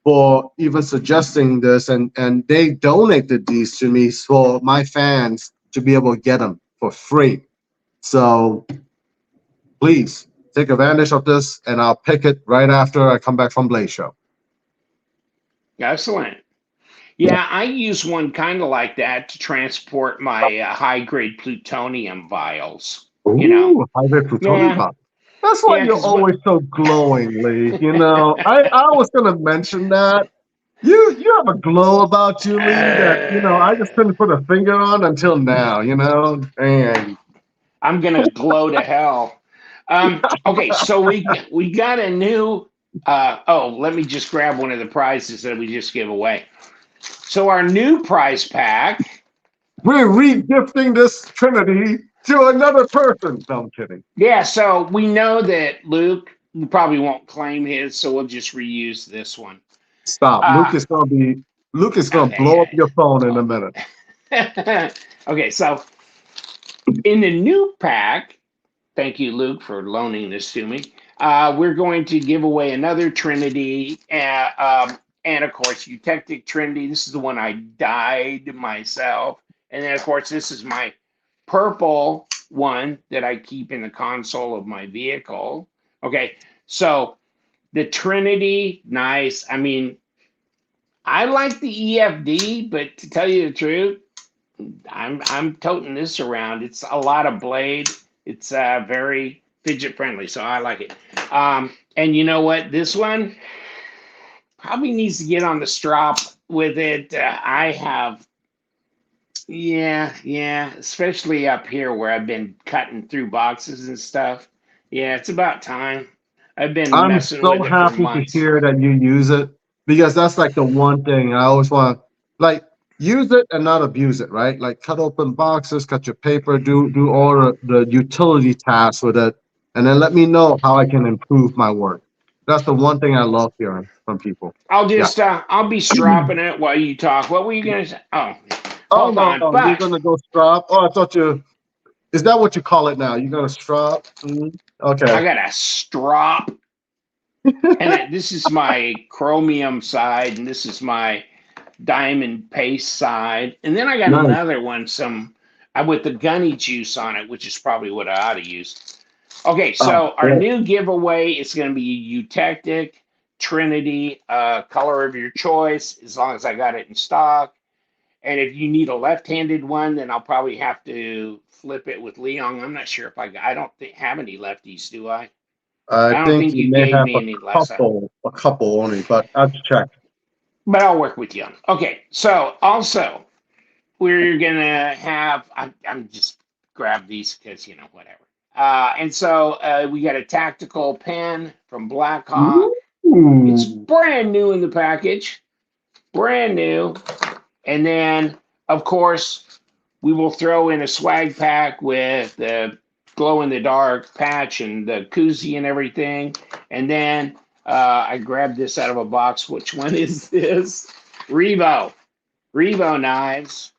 for even suggesting this, and they donated these to me for my fans to be able to get them for free. So please take advantage of this, and I'll pick it right after I come back from Blaze Show. Excellent. Yeah, I use one kind of like that to transport my high grade plutonium vials. You know, Ooh, hybrid plutonium yeah, bomb. That's why yeah, you're because what? always so glowing, Lee. I was gonna mention that. You have a glow about you, Lee, that I just couldn't put a finger on until now. And I'm gonna glow to hell. Okay, so we got a new Let me just grab one of the prizes that we just gave away. So our new prize pack. We're re-gifting this Trinity to another person. No, I'm kidding. Yeah, so we know that Luke probably won't claim his, so we'll just reuse this one. Stop. Uh, Luke is gonna blow up okay. your phone in a minute. Okay, so in the new pack, thank you, Luke, for loaning this to me. We're going to give away another Trinity, and of course, Eutektic Trinity. This is the one I dyed myself, and then of course, this is my purple one that I keep in the console of my vehicle. Okay, so the Trinity, nice. I mean, I like the EFD, but to tell you the truth, I'm toting this around. It's a lot of blade. It's very fidget friendly, so I like it. And you know what? This one probably needs to get on the strop with it. I have, yeah, especially up here where I've been cutting through boxes and stuff. Yeah, it's about time. I've been I'm messing so with it for happy to months. hear that you use it because that's like the one thing I always want to like use it and not abuse it, right? Like cut open boxes, cut your paper, do all the utility tasks with it, and then let me know how I can improve my work. That's the one thing I love hearing from people. I'll Yeah. just I'll be stropping it while you talk. What were you gonna say? Oh, Oh hold no, on, no, you're but gonna go strop. Oh, I thought you. Is that what you call it now? You're gonna strop? Okay. I got a strop, and this is my chromium side, and this is my diamond paste side, and then I got Nice. another one, with the gunny juice on it, which is probably what I ought to use. Okay, Oh, so our good. new giveaway is going to be Eutectic Trinity, color of your choice, as long as I got it in stock. And if you need a left-handed one, then I'll probably have to flip it with Liong. I'm not sure if I don't have any lefties, do I? I I don't think think you you may gave have me any last time, a couple only, but I'll check. but I'll work with you. Okay, so also we're gonna have. I'm just grab these because whatever. And so we got a tactical pen from Blackhawk. It's Ooh. brand new in the package, brand new. And then, of course, we will throw in a swag pack with the glow in the dark patch and the koozie and everything. And then I grabbed this out of a box. Which one is this? Revo knives.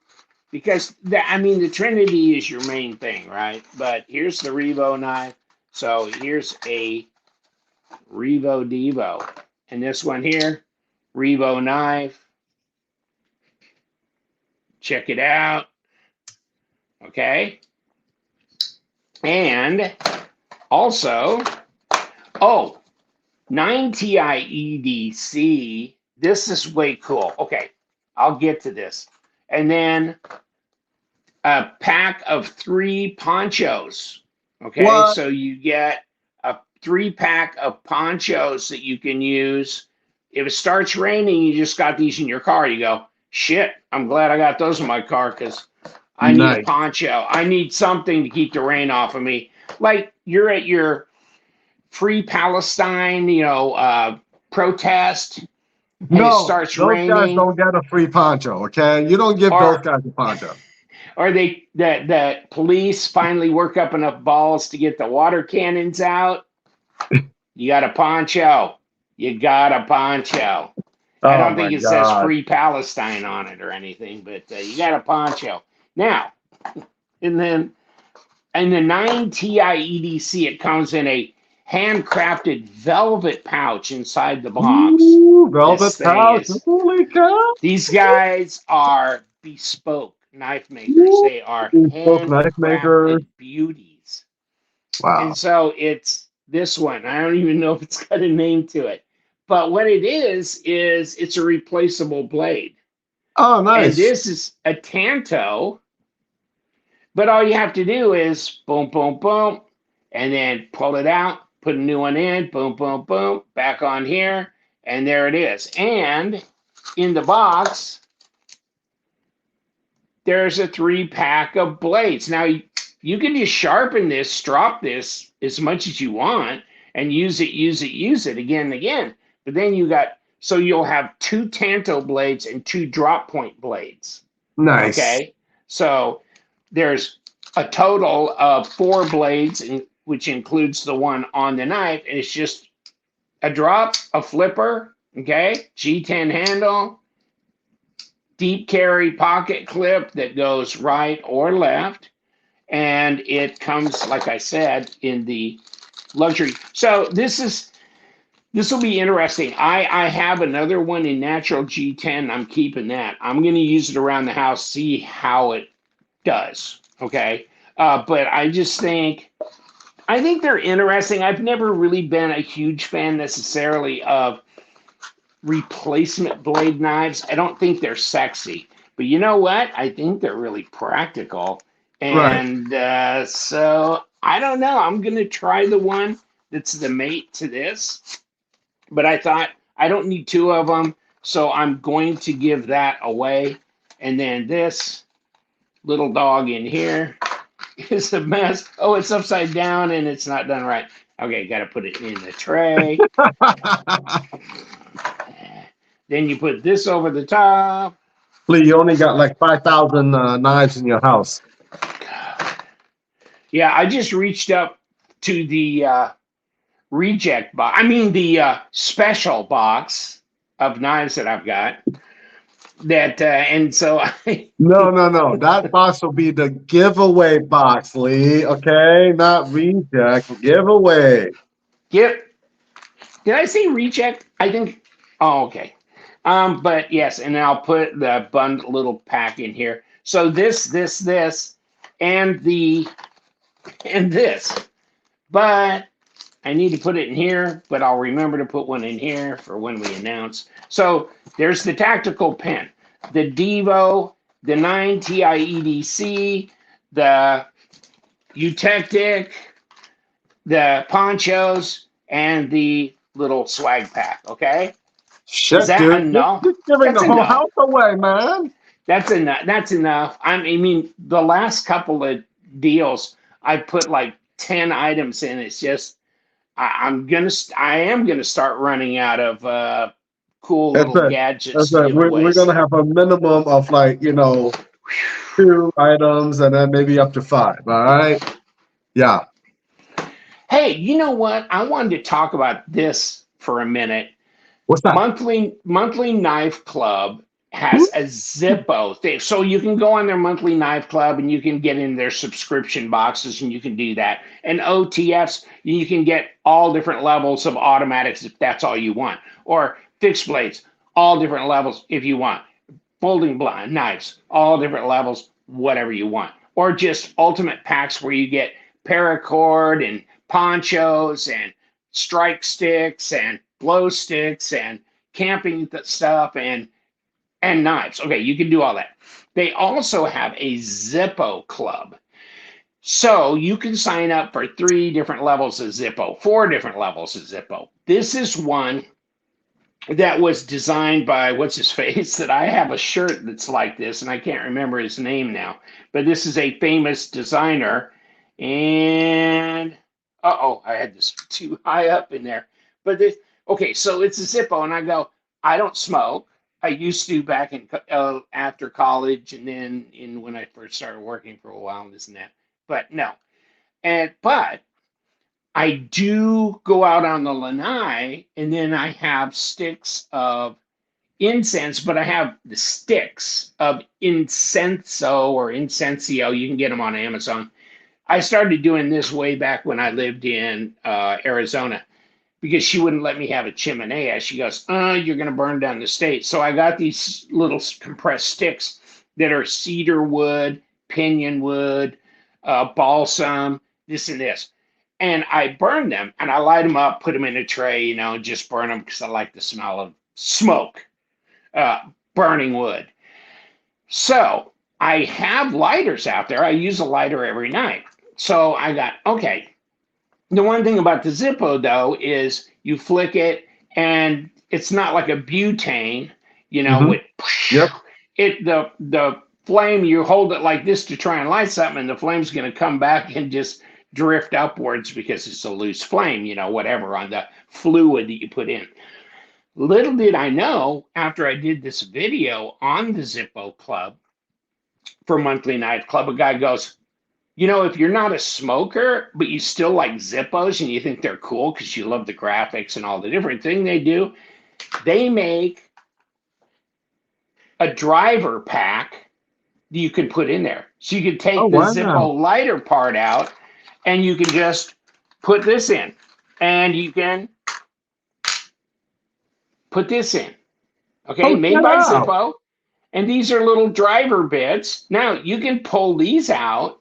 Because the Trinity is your main thing, right? But here's the Revo knife. So here's a Revo Devo. And this one here, Revo knife. Check it out. Okay. And also, 9TI EDC. This is way cool. Okay. I'll get to this. And then a pack of 3 ponchos. Okay. What? So you get a 3-pack of ponchos that you can use. If it starts raining, you just got these in your car. You go, shit, I'm glad I got those in my car because I need a Nice. poncho. I need something to keep the rain off of me. Like you're at your Free Palestine, protest, and it No, starts those guys raining, don't get a free poncho, okay? You don't give those or guys a poncho. the police finally work up enough balls to get the water cannons out. You got a poncho. You got a poncho. I Oh don't my think it says God. Free Palestine on it or anything, but you got a poncho. Now, and then in the 9TI EDC, it comes in a handcrafted velvet pouch inside the box. Ooh, This velvet thing pouch. is, Holy cow. these guys are bespoke knife makers. Ooh, They are these folk knife makers. handcrafted beauties. And Wow. so it's this one. I don't even know if it's got a name to it. But what it is it's a replaceable blade. Oh, And nice. this is a Tanto, but all you have to do is boom, boom, boom, and then pull it out, put a new one in, boom, boom, boom, back on here, and there it is. And in the box, there's a 3-pack of blades. Now, you can just sharpen this, strop this as much as you want, and use it again and again. But then so you'll have 2 tanto blades and 2 drop point blades. Nice. Okay. So there's a total of 4 blades, which includes the one on the knife. And it's just a drop, a flipper, okay, G10 handle, deep carry pocket clip that goes right or left. And it comes, like I said, in the luxury. So this will be interesting. I have another one in natural G10. I'm keeping that. I'm going to use it around the house, see how it does. Okay. But I think they're interesting. I've never really been a huge fan necessarily of replacement blade knives. I don't think they're sexy, but you know what? I think they're really practical. And so I don't know. I'm going to try the one that's the mate to this, but I thought I don't need 2 of them. So I'm going to give that away. And then this little dog in here is a mess. Oh, it's upside down and it's not done right. Okay, got to put it in the tray. Then you put this over the top. Lee, you only got like 5,000 knives in your house. Yeah, I just reached up to the reject box. I mean, the special box of knives that I've got. And so No. That box will be the giveaway box, Lee. Okay, not reject. Giveaway. Did I say reject? I think. Oh, okay. But yes, and I'll put the little pack in here. So this, and this. But I need to put it in here, but I'll remember to put one in here for when we announce. So there's the tactical pen, the Devo, the 9TI EDC, the Eutektic, the ponchos, and the little swag pack. Okay. Shit, Is that dude. enough? You're giving That's the whole enough. house away, man. That's enough. I mean, the last couple of deals, I put like 10 items in. It's just, I am gonna start running out of cool little gadgets to give away. We're gonna have a minimum of like 2 items and then maybe up to 5. All right. Yeah. Hey, you know what? I wanted to talk about this for a minute. What's that? Monthly Knife Club has a Zippo thing. So you can go on their monthly knife club and you can get in their subscription boxes and you can do that. And OTFs, you can get all different levels of automatics if that's all you want. Or fixed blades, all different levels if you want. Folding knives, all different levels, whatever you want. Or just ultimate packs where you get paracord and ponchos and strike sticks and glow sticks and camping stuff and knives. Okay, you can do all that. They also have a Zippo club. So you can sign up for 3 different levels of Zippo, 4 different levels of Zippo. This is one that was designed by what's his face, that I have a shirt that's like this and I can't remember his name now, but this is a famous designer. And I had this too high up in there. But this, okay, so it's a Zippo, and I go, I don't smoke. I used to back in after college, and then when I first started working for a while, and this and that. But no, but I do go out on the lanai, and then I have sticks of incense, but I have the sticks of incenso or incensio. You can get them on Amazon. I started doing this way back when I lived in Arizona, because she wouldn't let me have a chimenea. She goes, you're going to burn down the state. So I got these little compressed sticks that are cedar wood, pinyon wood, balsam, this and this. And I burn them and I light them up, put them in a tray, just burn them because I like the smell of smoke, burning wood. So I have lighters out there. I use a lighter every night. So I got, okay. The one thing about the Zippo, though, is you flick it, and it's not like a butane, with the flame. You hold it like this to try and light something, and the flame's going to come back and just drift upwards because it's a loose flame, whatever, on the fluid that you put in. Little did I know, after I did this video on the Zippo Club for Monthly Night Club, a guy goes, if you're not a smoker, but you still like Zippos and you think they're cool because you love the graphics and all the different thing they do, they make a driver pack that you can put in there. So you can take the Zippo lighter part out and you can just put this in. And you can put this in. Okay, made by Zippo. And these are little driver bits. Now, you can pull these out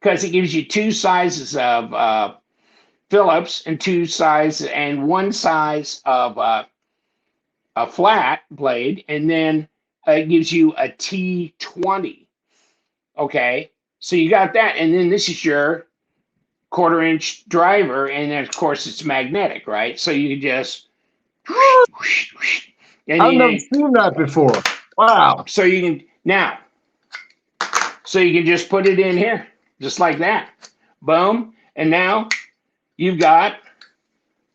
because it gives you two sizes of Phillips and one size of a flat blade, and then it gives you a T20. Okay, so you got that, and then this is your 1/4-inch driver, and then of course it's magnetic, right? So you can just. I've never seen that before. Wow. So you can just put it in here, just like that. Boom. And now you've got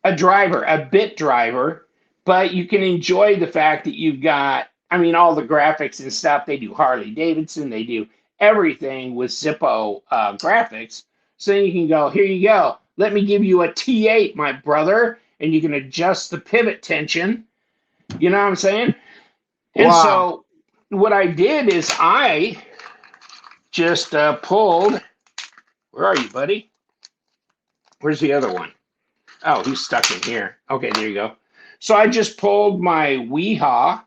a driver, a bit driver, but you can enjoy the fact that you've got, all the graphics and stuff. They do Harley Davidson, they do everything with Zippo graphics. So then you can go, here you go. Let me give you a T8, my brother, and you can adjust the pivot tension. You know what I'm saying? And so what I did is I just pulled. Where are you, buddy? Where's the other one? Oh, he's stuck in here. Okay, there you go. So I just pulled my Weehaw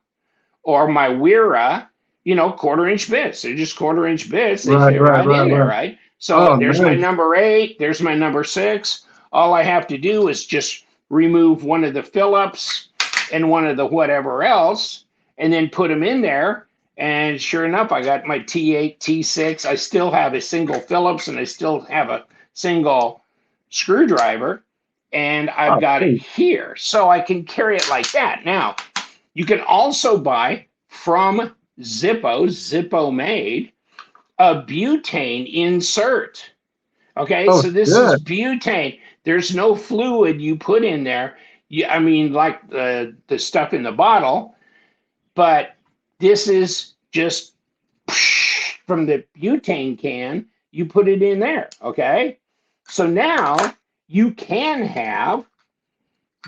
or my Wera, 1/4-inch bits. They're just 1/4-inch bits. They fit right in there, right? So there's my number 8. There's my number 6. All I have to do is just remove one of the Phillips and one of the whatever else, and then put them in there. And sure enough, I got my T8, T6. I still have a single Phillips, and I still have a single screwdriver, and I've got it here. So I can carry it like that. Now, you can also buy from Zippo made, a butane insert. Okay, so this is butane. There's no fluid you put in there. Like the stuff in the bottle, but this is just from the butane can, you put it in there, okay? So now you can have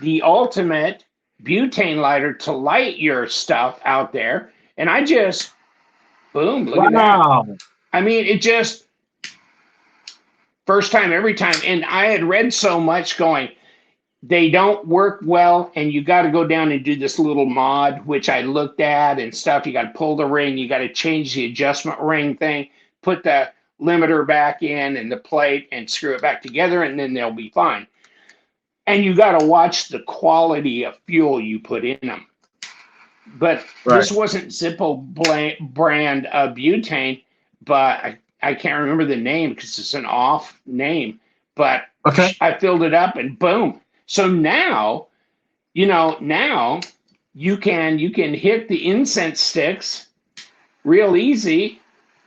the ultimate butane lighter to light your stuff out there. And I just, boom, look at that. It just, first time, every time. And I had read so much going, they don't work well, and you got to go down and do this little mod, which I looked at and stuff. You got to pull the ring, you got to change the adjustment ring thing, put the limiter back in and the plate and screw it back together, and then they'll be fine. And you got to watch the quality of fuel you put in them. But this wasn't Zippo brand butane, but I can't remember the name because it's an off name. But I filled it up and boom. So now, now you can hit the incense sticks real easy,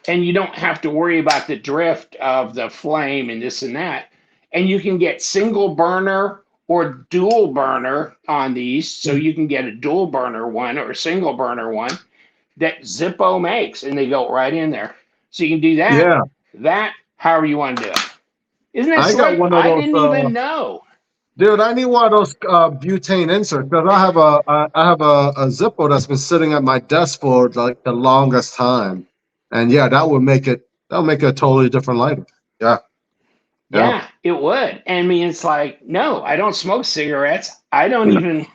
and you don't have to worry about the drift of the flame and this and that. And you can get single burner or dual burner on these. So you can get a dual burner one or a single burner one that Zippo makes, and they go right in there. So you can do that, that however you want to do it. Isn't that slick? I didn't even know. Dude, I need one of those butane inserts because I have a Zippo that's been sitting at my desk for like the longest time, and that would make it a totally different lighter. Yeah, it would. It's like, no, I don't smoke cigarettes. I don't even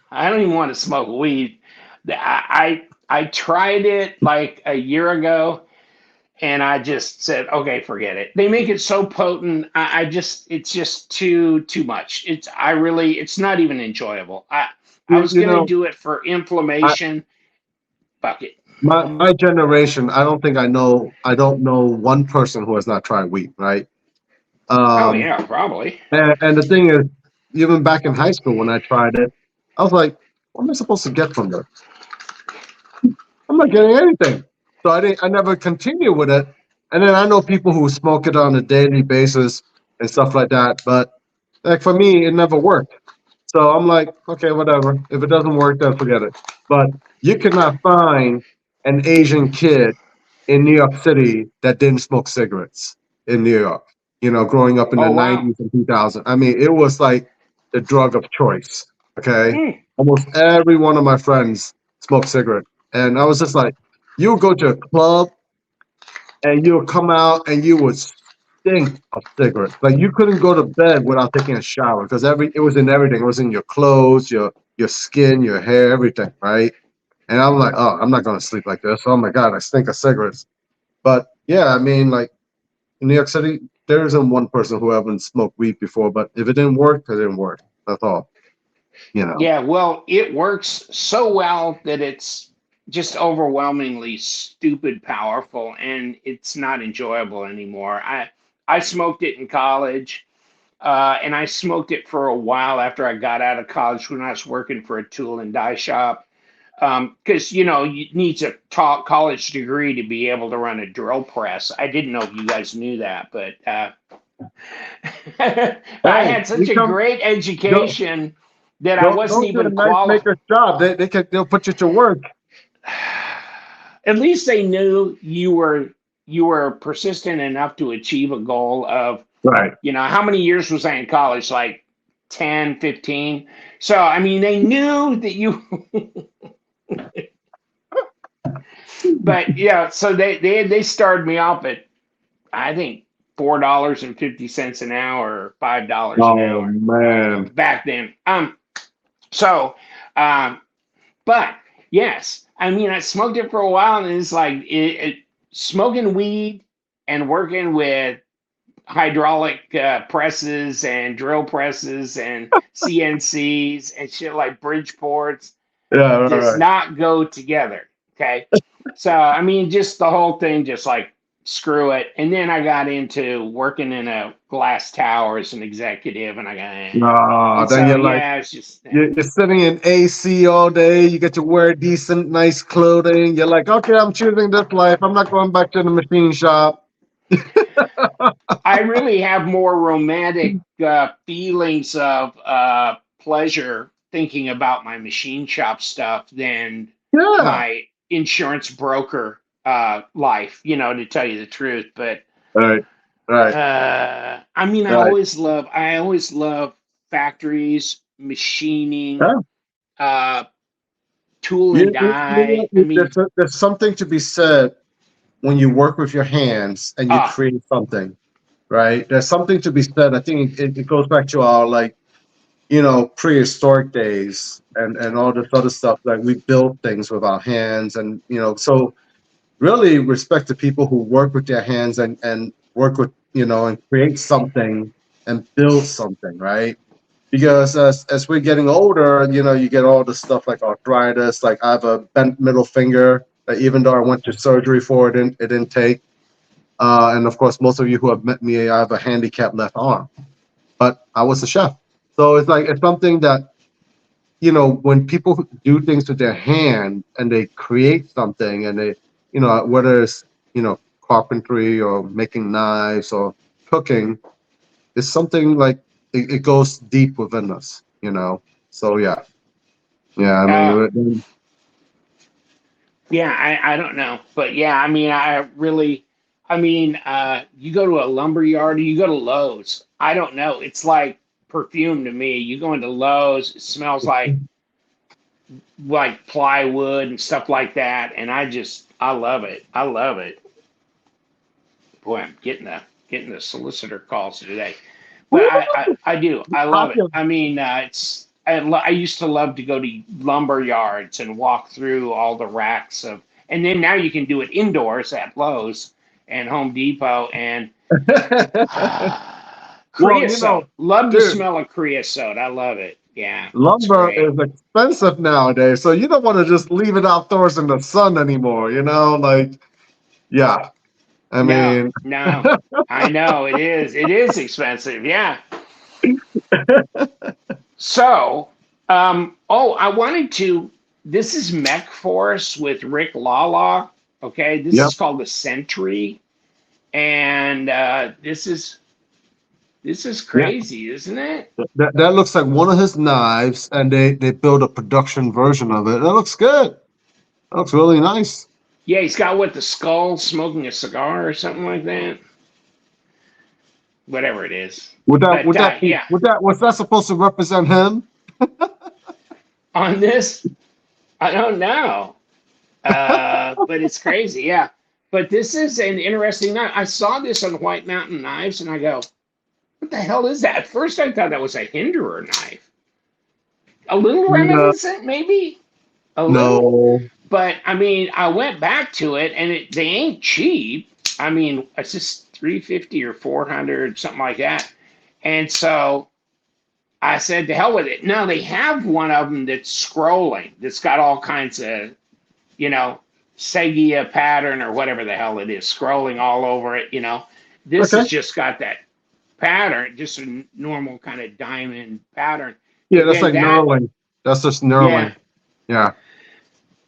want to smoke weed. I tried it like a year ago, and I just said, okay, forget it. They make it so potent. It's just too much. It's not even enjoyable. I was going to do it for inflammation. Fuck it. My generation, I don't know one person who has not tried weed, right? Probably. And the thing is, even back in high school when I tried it, I was like, what am I supposed to get from this? I'm not getting anything. So I never continued with it. And then I know people who smoke it on a daily basis, and stuff like that. But like for me, it never worked. So I'm like, okay, whatever. If it doesn't work, then forget it. But you cannot find an Asian kid in New York City that didn't smoke cigarettes in New York. Growing up in the Oh wow. 90s and 2000. I mean, it was like the drug of choice. Okay, Mm. almost every one of my friends smoked cigarettes, and I was just like, you would go to a club and you would come out and you would stink of cigarettes. Like you couldn't go to bed without taking a shower because it was in everything. It was in your clothes, your skin, your hair, everything, right? And I'm like, oh, I'm not gonna sleep like this. Oh my god, I stink of cigarettes. But yeah, I mean, like in New York City, there isn't one person who haven't smoked weed before. But if it didn't work, it didn't work. That's all. You know. Yeah, well, it works so well that it's just overwhelmingly stupid powerful and it's not enjoyable anymore. I smoked it in college, and I smoked it for a while after I got out of college when I was working for a tool and die shop. Because you need a top college degree to be able to run a drill press. I didn't know if you guys knew that, but I Hey, had such you a come great go education that I go wasn't go to a even nice qualified. maker's job. They'll put you to work. At least they knew you were persistent enough to achieve a goal of, Right. how many years was I in college? Like 10, 15. So I mean they knew that you but yeah, so they started me off at I think $4.50 an hour or $5 an Oh hour man. back then. So um but yes, I mean I smoked it for a while and it's like smoking weed and working with hydraulic presses and drill presses and CNCs and shit like Bridgeports Yeah. Right. does Right. not go together. Okay. So, I mean, just the whole thing, just like screw it. And then I got into working in a glass tower as an executive and I got, No, and then so, you're like yeah, it's just, you're sitting in AC all day. You get to wear decent, nice clothing. You're like, okay, I'm choosing this life. I'm not going back to the machine shop. I really have more romantic feelings of pleasure thinking about my machine shop stuff than Yeah. my insurance broker life, to tell you the truth. But Right. Right. I mean, Right. I always love factories, machining, Yeah. uh, tool and die. I mean, There's something to be said when you work with your hands and you ah, create something, right? There's something to be said. I think it goes back to our like prehistoric days and all this other stuff. Like we build things with our hands, and so really respect the people who work with their hands and work with and create something and build something, right? Because as we're getting older, you get all the stuff like arthritis. Like I have a bent middle finger. Even though I went to surgery for it, it didn't take. And of course, most of you who have met me, I have a handicapped left arm. But I was a chef, so it's like it's something that when people do things with their hand and they create something and they whether it's carpentry or making knives or cooking, it's something like it goes deep within us. So yeah, I uh, mean, yeah, I don't know, but yeah, I mean, I mean, you go to a lumber yard or you go to Lowe's. I don't know. It's like perfume to me. You go into Lowe's, it smells like plywood and stuff like that, and I love it. I love it. Boy, I'm getting the solicitor calls today, but I do. I love it. popular. I mean, I used to love to go to lumber yards and walk through all the racks and then now you can do it indoors at Lowe's and Home Depot and Well, creosote. Love the dude, smell of creosote. I love it. Yeah, it's lumber great. is expensive nowadays, so you don't want to just leave it outdoors in the sun anymore. Like, yeah, I No, mean, no, I know it is. It is expensive. Yeah. So, I wanted to. This is Mech Force with Rick Lala. Okay, this yep. is called the Sentry, and this is This is Yeah, crazy, isn't it? that looks like one of his knives, and they build a production version of it. That looks good. That looks really nice. Yeah, he's got what, the skull smoking a cigar or something like that. Whatever it is. Would that But would that be yeah, was that supposed to represent him? on this, I don't know. But it's crazy, yeah. But this is an interesting knife. I saw this on White Mountain Knives, and I go, "What the hell is that?" At first, I thought that was a Hinderer knife, a little No, reminiscent, maybe a little. no. But I mean, I went back to it, and they ain't cheap. I mean, it's just 350 or 400, something like that. And so I said, "To hell with it." Now they have one of them that's scrolling, that's got all kinds of, you know, Segia pattern or whatever the hell it is, scrolling all over it. This Okay. has just got that pattern, just a normal kind of diamond pattern. Yeah, But that's then like knurling. That's just yeah, knurling. Yeah.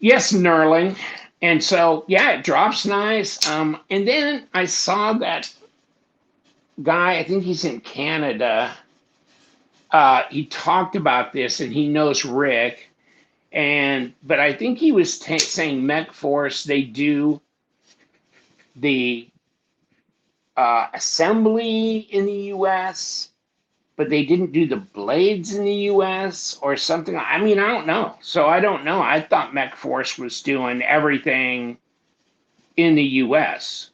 yes, knurling. And so, yeah, it drops nice. And then I saw that guy, I think he's in Canada. He talked about this, and he knows Rick. But I think he was saying Mech Force, they do the assembly in the U.S., but they didn't do the blades in the U.S. or something. I mean, I don't know. So I don't know. I thought Mech Force was doing everything in the U.S.,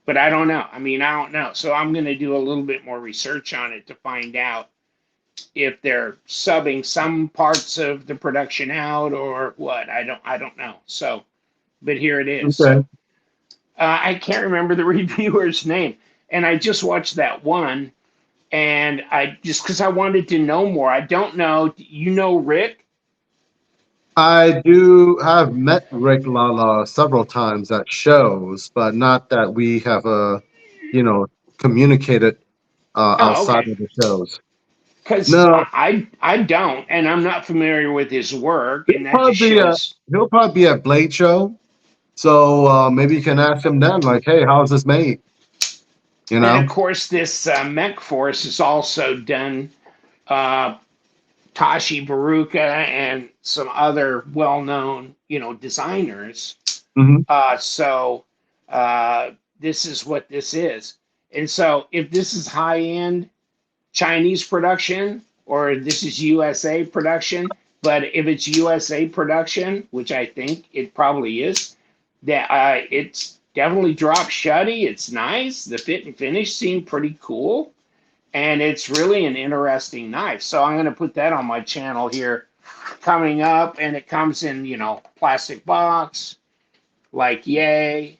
but I don't know. I mean, I don't know. So I'm going to do a little bit more research on it to find out if they're subbing some parts of the production out or what. I don't know. So, but here it is. Okay. So I can't remember the reviewer's name, and I just watched that one, and I just because I wanted to know more. I don't know. You know Rick? I do have met Rick Lala several times at shows, but not that we have you know, communicated Oh, outside okay. of the shows. Because No, I don't, and I'm not familiar with his work, he'll and that just probably be shows. he'll probably be at Blade Show. So maybe you can ask him then, like, hey, how's this made? You And of know? course, this Mech Force has also done uh, Tashi Baruka and some other well-known, designers. Hmm. So this is what this is. And so if this is high-end Chinese production or this is USA production, but if it's USA production, which I think it probably is, that it's definitely drop shutty. It's nice. The fit and finish seem pretty cool, and it's really an interesting knife. So I'm going to put that on my channel here coming up, and it comes in plastic box, like yay.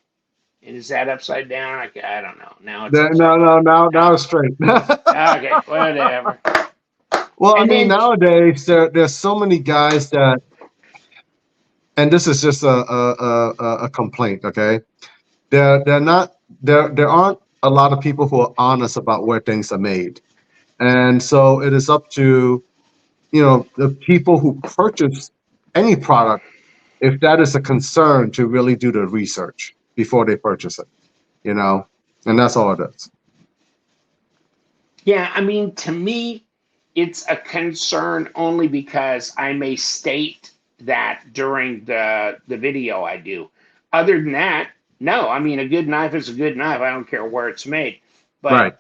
And is that upside down? I don't know. Now it's No, upside no, now down. it's straight. Okay, whatever. Well, I And mean, then, nowadays there's so many guys that, and this is just a complaint. Okay, they're not there aren't a lot of people who are honest about where things are made, and so it is up to the people who purchase any product, if that is a concern, to really do the research before they purchase it. You know, and that's all it is. yeah, I mean, to me, it's a concern only because I may state that during the video I do. Other than that, no. I mean, a good knife is a good knife. I don't care where it's made. But Right.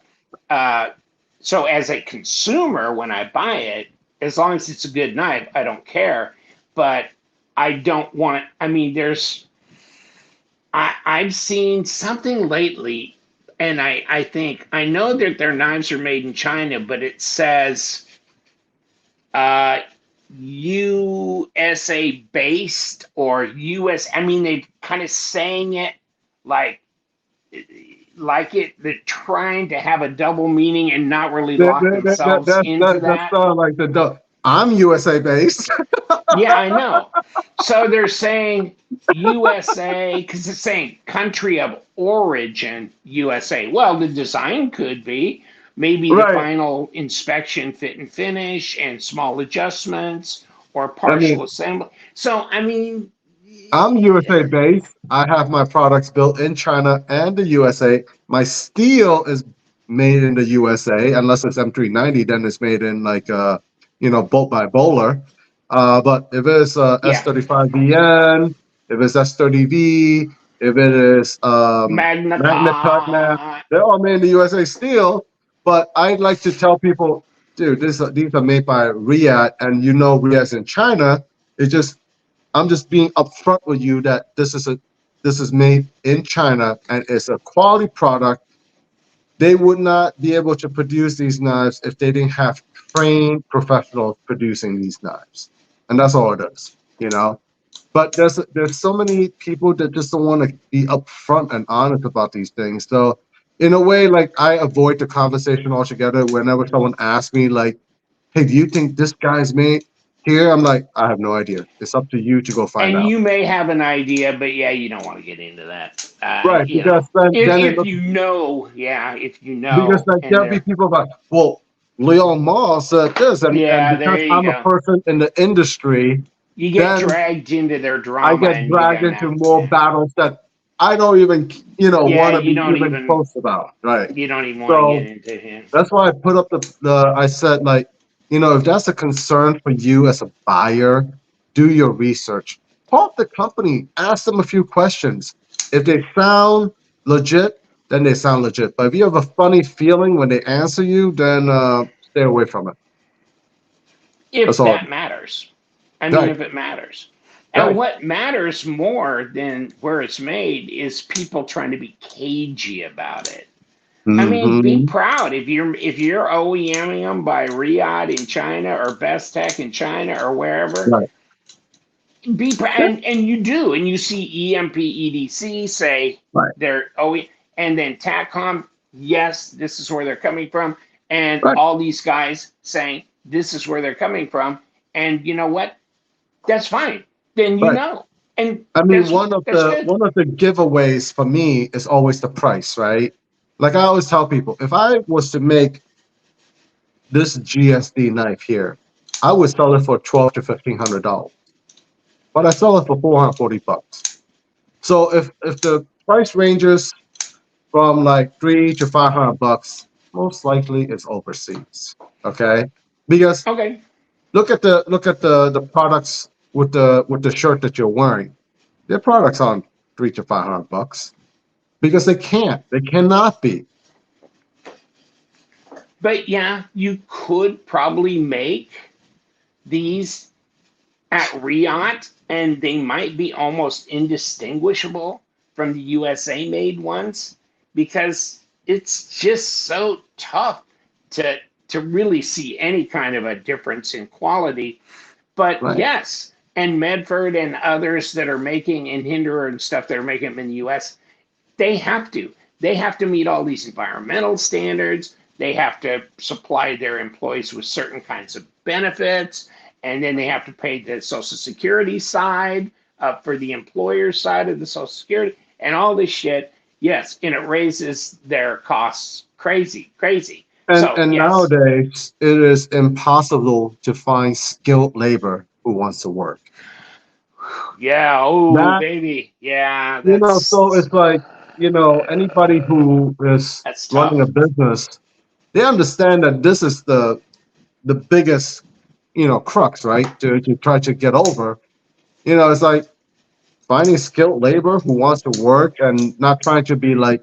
uh, so as a consumer, when I buy it, as long as it's a good knife, I don't care. But I don't want. I mean, I've seen something lately, and I think I know that their knives are made in China, but it says uh, USA based or US. I mean, they kind of saying it like they're trying to have a double meaning and not really lock themselves into That's that. like I'm USA based. Yeah, I know. So they're saying USA because it's saying country of origin USA. Well, the design could be maybe the Right. final inspection, fit and finish, and small adjustments or I partial mean, assembly. So, I mean, I'm USA based. I have my products built in China and the USA. My steel is made in the USA, unless it's M390, then it's made in like bolt by bowler. But if it's Yeah. S35VN, if it's S30V, if it is Magna Cutnet, Magnacot. they're all made in the USA still. But I'd like to tell people, dude, these are made by Riyadh, and Riyadh's in China. It's just I'm just being upfront with you that this is made in China and it's a quality product. They would not be able to produce these knives if they didn't have trained professionals producing these knives, and that's all it is. But there's so many people that just don't want to be upfront and honest about these things. So in a way, like I avoid the conversation altogether whenever someone asks me, like, "Hey, do you think this guy's made here?" I'm like, I have no idea. It's up to you to go find And out. you may have an idea, but yeah, you don't want to get into that. Right, because then it If looks you know, yeah, if you because know, like and there'll be people like, well, Leon Moss said this, and yeah, there because you I'm a go. person in the industry, You get then dragged into their I drama, get and you dragged don't into know. more battles that I don't even, Yeah, want to you be don't even even close about. Right. you don't even want to get So into him. that's why I put up I said, like, if that's a concern for you as a buyer, do your research. Talk to the company, ask them a few questions. If they sound legit, then they sound legit. But if you have a funny feeling when they answer you, then stay away from it. That's If all. that matters. I mean, Right, if it matters. And right. what matters more than where it's made is people trying to be cagey about it. I mean, be Mm-hmm. proud if you're OEMing them by Riyadh in China or Best Tech in China or wherever. Right. Be proud, Yeah, and you do, and you see EMP EDC say right, they're OE, and then TACCOM, yes, this is where they're coming from, and right, all these guys saying this is where they're coming from, and you know what? That's fine. Then you right. know, and I mean, that's one of that's the good. one of the giveaways for me is always the price, right? Like I always tell people, if I was to make this GSD knife here, I would sell it for $1,200 to $1,500, but I sell it for $440. So if the price ranges from like $300 to $500, most likely it's overseas. Okay, because Okay, look at the products with the shirt that you're wearing. Their products on $300 to $500 because they cannot be. but yeah, you could probably make these at Riot, and they might be almost indistinguishable from the USA made ones because it's just so tough to really see any kind of a difference in quality. But Right, yes, and Medford and others that are making and Hinderer and stuff that are making them in the US, they have to. They have to meet all these environmental standards. They have to supply their employees with certain kinds of benefits. And then they have to pay the Social Security side for the employer side of the Social Security and all this shit. Yes, and it raises their costs crazy, crazy. and So, and yes. nowadays it is impossible to find skilled labor who wants to work. Yeah. Oh, That baby. Yeah. so it's like anybody who is That's running a tough. business, they understand that this is the biggest crux, right? To try to get over. It's like finding skilled labor who wants to work and not trying to be like,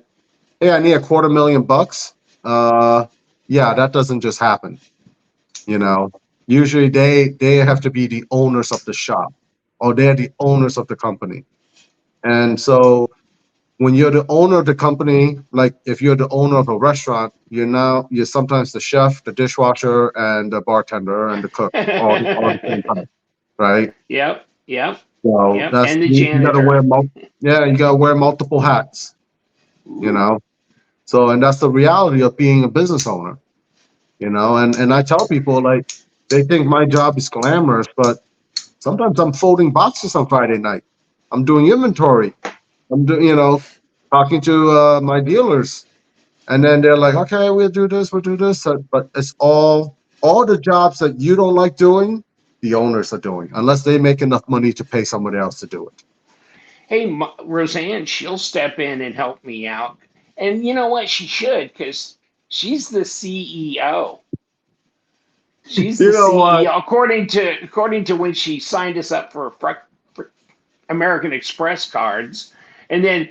hey, I need $250,000. Uh, yeah, that doesn't just happen. You know, Usually they have to be the owners of the shop or they're the owners of the company. And so when you're the owner of the company, like if you're the owner of a restaurant, you're sometimes the chef, the dishwasher, and the bartender and the cook all at the same time, right? Yep. Yep. So Yep. that's And the you got to wear janitor. yeah, you got to wear multiple hats, you Ooh. know. So and that's the reality of being a business owner, And I tell people like they think my job is glamorous, but sometimes I'm folding boxes on Friday night. I'm doing inventory. I'm doing talking to my dealers, and then they're like, okay, we'll do this. But it's all the jobs that you don't like doing, the owners are doing, unless they make enough money to pay somebody else to do it. Hey, Roseanne, she'll step in and help me out. And you know what? She should, because She's the CEO. She's You the know what? CEO, according to when she signed us up for American Express cards, and then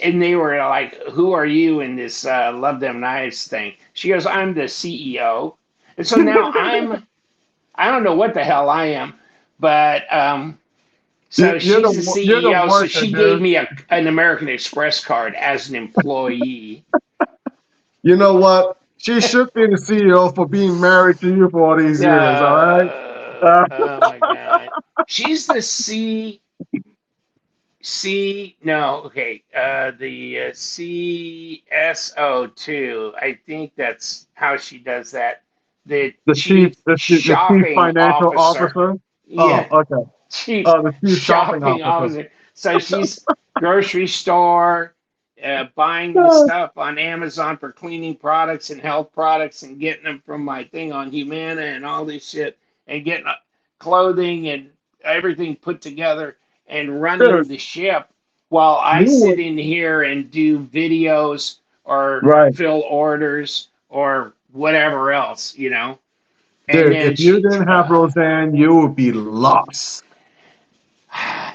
and they were like, "Who are you in this Love Them Knives thing?" She goes, "I'm the CEO," and so now I don't know what the hell I am, but so she's the You're the CEO. So worker, she gave dude. me an American Express card as an employee. You know what? She should be the CEO for being married to you for all these years. All right. Oh my God. She's the no, okay, the CSO too. I think that's how she does that. The chief The chief shopping financial officer. officer. Oh, Yeah, okay. chief Oh, the chief shopping shopping officer. officer. So she's grocery store, buying the stuff on Amazon for cleaning products and health products and getting them from my thing on Humana and all this shit and getting clothing and everything put together and running Dude, the ship while I you sit would, in here and do videos or right. fill orders or whatever else, And Dude, if then you didn't have Roseanne, you would be lost.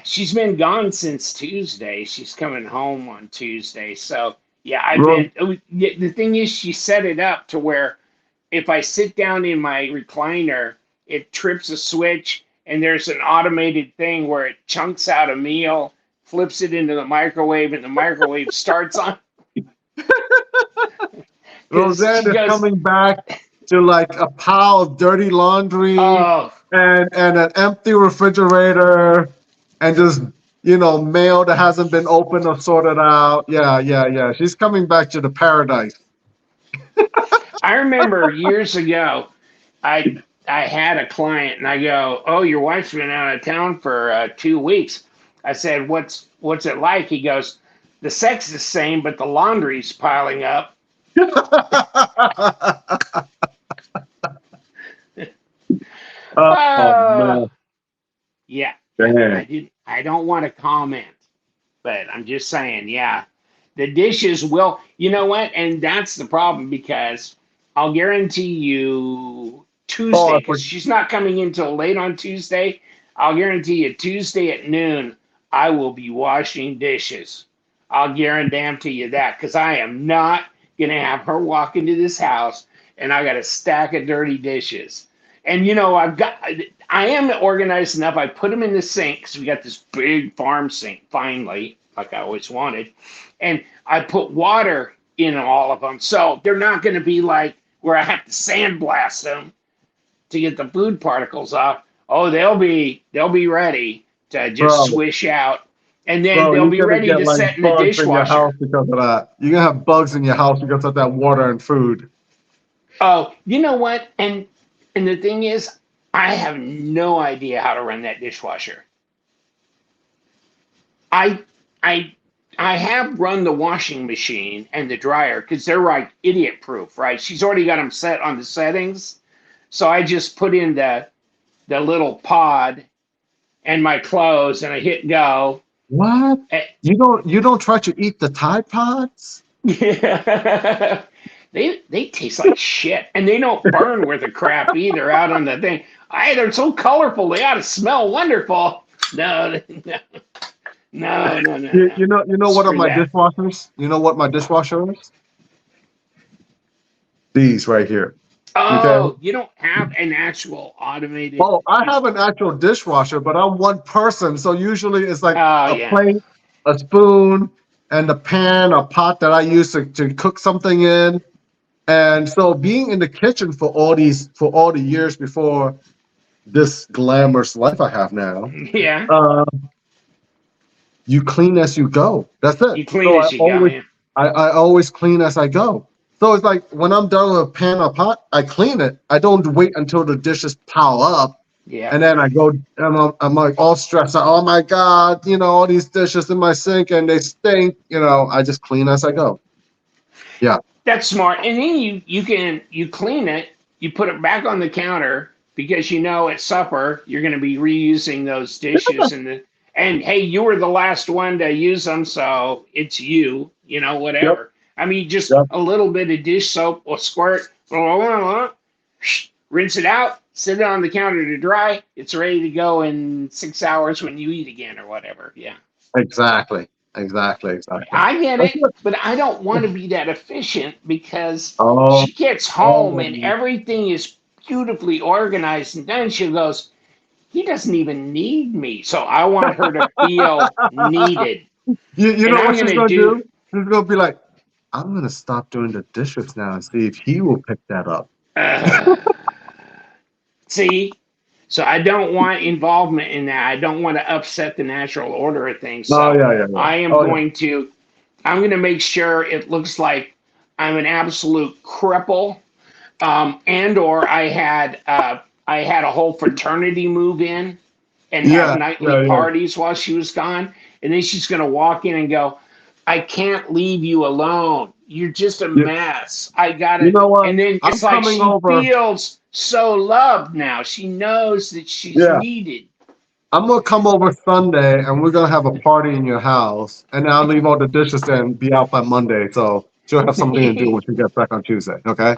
she's been gone since Tuesday. She's coming home on Tuesday. So yeah, Ro- the thing is, she set it up to where if I sit down in my recliner, it trips a switch and there's an automated thing where it chunks out a meal, flips it into the microwave, and the microwave starts on. Because Roseanne she is goes, coming back to like a pile of dirty laundry oh, and an empty refrigerator and just mail that hasn't been opened or sorted out. Yeah. She's coming back to the paradise. I remember years ago, I had a client and I go, "Oh, your wife's been out of town for 2 weeks." I said, "What's it like?" He goes, "The sex is the same, but the laundry's piling up." Oh Uh, man. yeah, Dang. I don't want to comment, but I'm just saying, yeah, the dishes will. You know what? And that's the problem because I'll guarantee you Oh, Tuesday because she's not coming in till late on Tuesday. I'll guarantee you Tuesday at noon I will be washing dishes. I'll guarantee you that because I am not gonna have her walk into this house and I got a stack of dirty dishes. And I am organized enough. I put them in the sink because we got this big farm sink finally, like I always wanted. And I put water in all of them. So they're not going to be like where I have to sandblast them to get the food particles off. Oh, they'll be ready to just bro, swish out. And then bro, they'll you're be gonna ready get to like set in the bugs in your house dishwasher. because of that. You're gonna have bugs in your house because of that water and food. Oh, you know what? And the thing is, I have no idea how to run that dishwasher. I I I have run the washing machine and the dryer because they're like idiot proof, right? She's already got them set on the settings, so I just put in the little pod and my clothes, and I hit go. What? Eh, You don't try to eat the Tide Pods? Yeah. They taste like shit, and they don't burn worth a crap either out on the thing. They're so colorful. They ought to smell wonderful. No, no. You know what are Screw my that. dishwashers? You know what my dishwasher is? These right here. Okay. Oh, you don't have an actual automated. Oh, I have an actual dishwasher, but I'm one person, so usually it's like Oh a yeah, plate, a spoon, and a pan or pot that I use to cook something in. And so being in the kitchen for all the years before this glamorous life I have now, yeah. uh, you clean as you go. That's it. You clean So as you go. Yeah. I always clean as I go. So it's like when I'm done with a pan or pot, I clean it. I don't wait until the dishes pile up, Yeah. and then I go and I'm like all stressed out. Oh my God, all these dishes in my sink and they stink. I just clean as I go. Yeah. That's smart. And then you clean it, you put it back on the counter because at supper you're going to be reusing those dishes and hey, you were the last one to use them, so it's you, Yep. whatever. I mean, just Yep. a little bit of dish soap or squirt, rinse it out, sit it on the counter to dry. It's ready to go in 6 hours when you eat again or whatever. Yeah. Exactly. I get That's it, what- but I don't want to be that efficient because Oh, she gets home and oh. everything is beautifully organized and done. She goes, he doesn't even need me. So I want her to feel needed. You And know I'm what going she's to gonna do, do? She's gonna be like, I'm gonna stop doing the dishes now and see if he will pick that up. uh, see? So I don't want involvement in that. I don't want to upset the natural order of things. Oh So yeah. I am Oh yeah. I'm going to make sure it looks like I'm an absolute cripple. And or I had a whole fraternity move in and have nightly Yeah. parties while she was gone, and then she's gonna walk in and go, "I can't leave you alone. You're just a You, mess. I you gotta." know what? And then I'm it's like coming she over. feels so loved now. She knows that she's Yeah. needed. I'm gonna come over Sunday and we're gonna have a party in your house, and I'll leave all the dishes there and be out by Monday, so she'll have something to do when she gets back on Tuesday. Okay?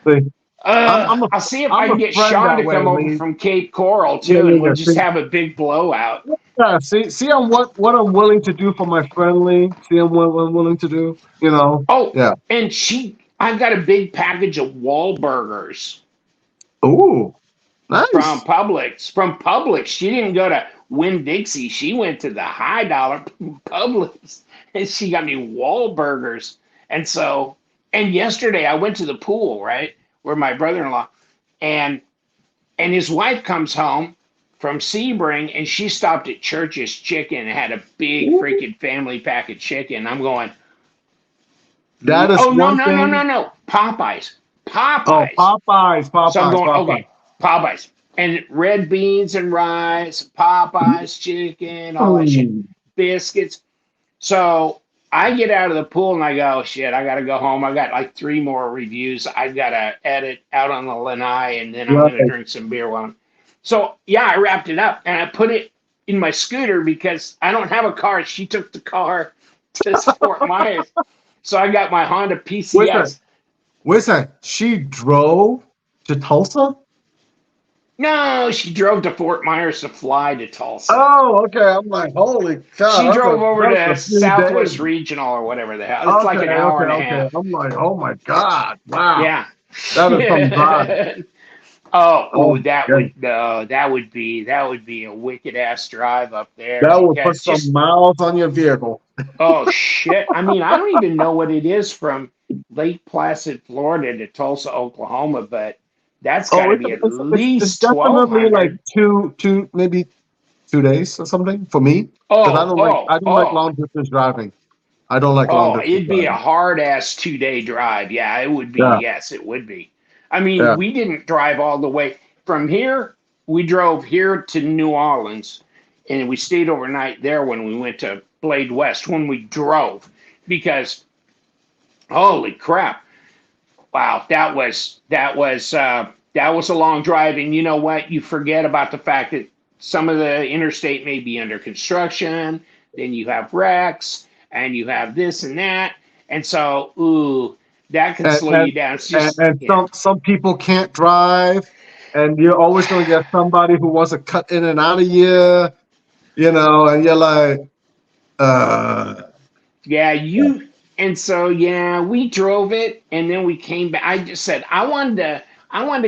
See, I'm a I'll see if I I'm can a get friend Sean that to way, come over Lee. from Cape Coral Yeah, too, and we'll just See, have a big blowout. yeah, see, I'm what I'm willing to do for my friend Lee. See, I'm what I'm willing to do. You know? Oh, Yeah. and I've got a big package of Wahlburgers Ooh, from nice. Publix. From Publix. She didn't go to Winn Dixie. She went to the high dollar Publix and she got me Wahlburgers. And so, and yesterday I went to the pool, right? Where my brother in law and his wife comes home from Sebring and she stopped at Church's Chicken and had a big Ooh. freaking family pack of chicken. I'm going, That is oh, no, one no, no, no, thing. no. Popeyes. Oh, Popeyes. Popeyes, So I'm Popeyes, going, Popeyes. okay, Popeyes. And red beans and rice, Popeyes chicken, all that shit, Mm. biscuits. So I get out of the pool and I go, shit, I got to go home. I got like 3 more reviews I got to edit out on the lanai, and then I'm going to Right. drink some beer while I'm. So yeah, I wrapped it up and I put it in my scooter because I don't have a car. She took the car to Fort Myers. So I got my Honda Wait a second. PCS. Wait a second. She drove to Tulsa? No, she drove to Fort Myers to fly to Tulsa. Oh, okay. I'm like, holy cow, She drove over that's to a few Southwest days. Regional or whatever the hell. It's like an hour and a Okay. half. I'm like, oh my God, wow, Yeah. that is some drive. Oh my goodness. That would be a wicked ass drive up there That would put because some just miles on your vehicle. oh shit. I mean, I don't even know what it is from Lake Placid, Florida to Tulsa, Oklahoma, but that's got Oh, to be at it's least definitely like 1,200. maybe 2 days or something for me, because Oh, I oh, don't like oh. long distance driving. I don't like long Oh, distance it'd be a driving. hard ass 2 day drive. Yeah, it would be. Yeah, Yes, it would be. I mean, yeah. we didn't drive all the way from here. We drove here to New Orleans and we stayed overnight there when we went to Blade West when we drove because holy crap. Wow, that was a long drive. And you know what? You forget about the fact that some of the interstate may be under construction. Then you have wrecks, and you have this and that, and so ooh, that can And slow and you down. It's and, just and yeah. some people can't drive, and you're always going to get somebody who wants to cut in and out of you, and you're like, uh, Yeah, yeah. and so yeah, we drove it and then we came back. I just said I wanted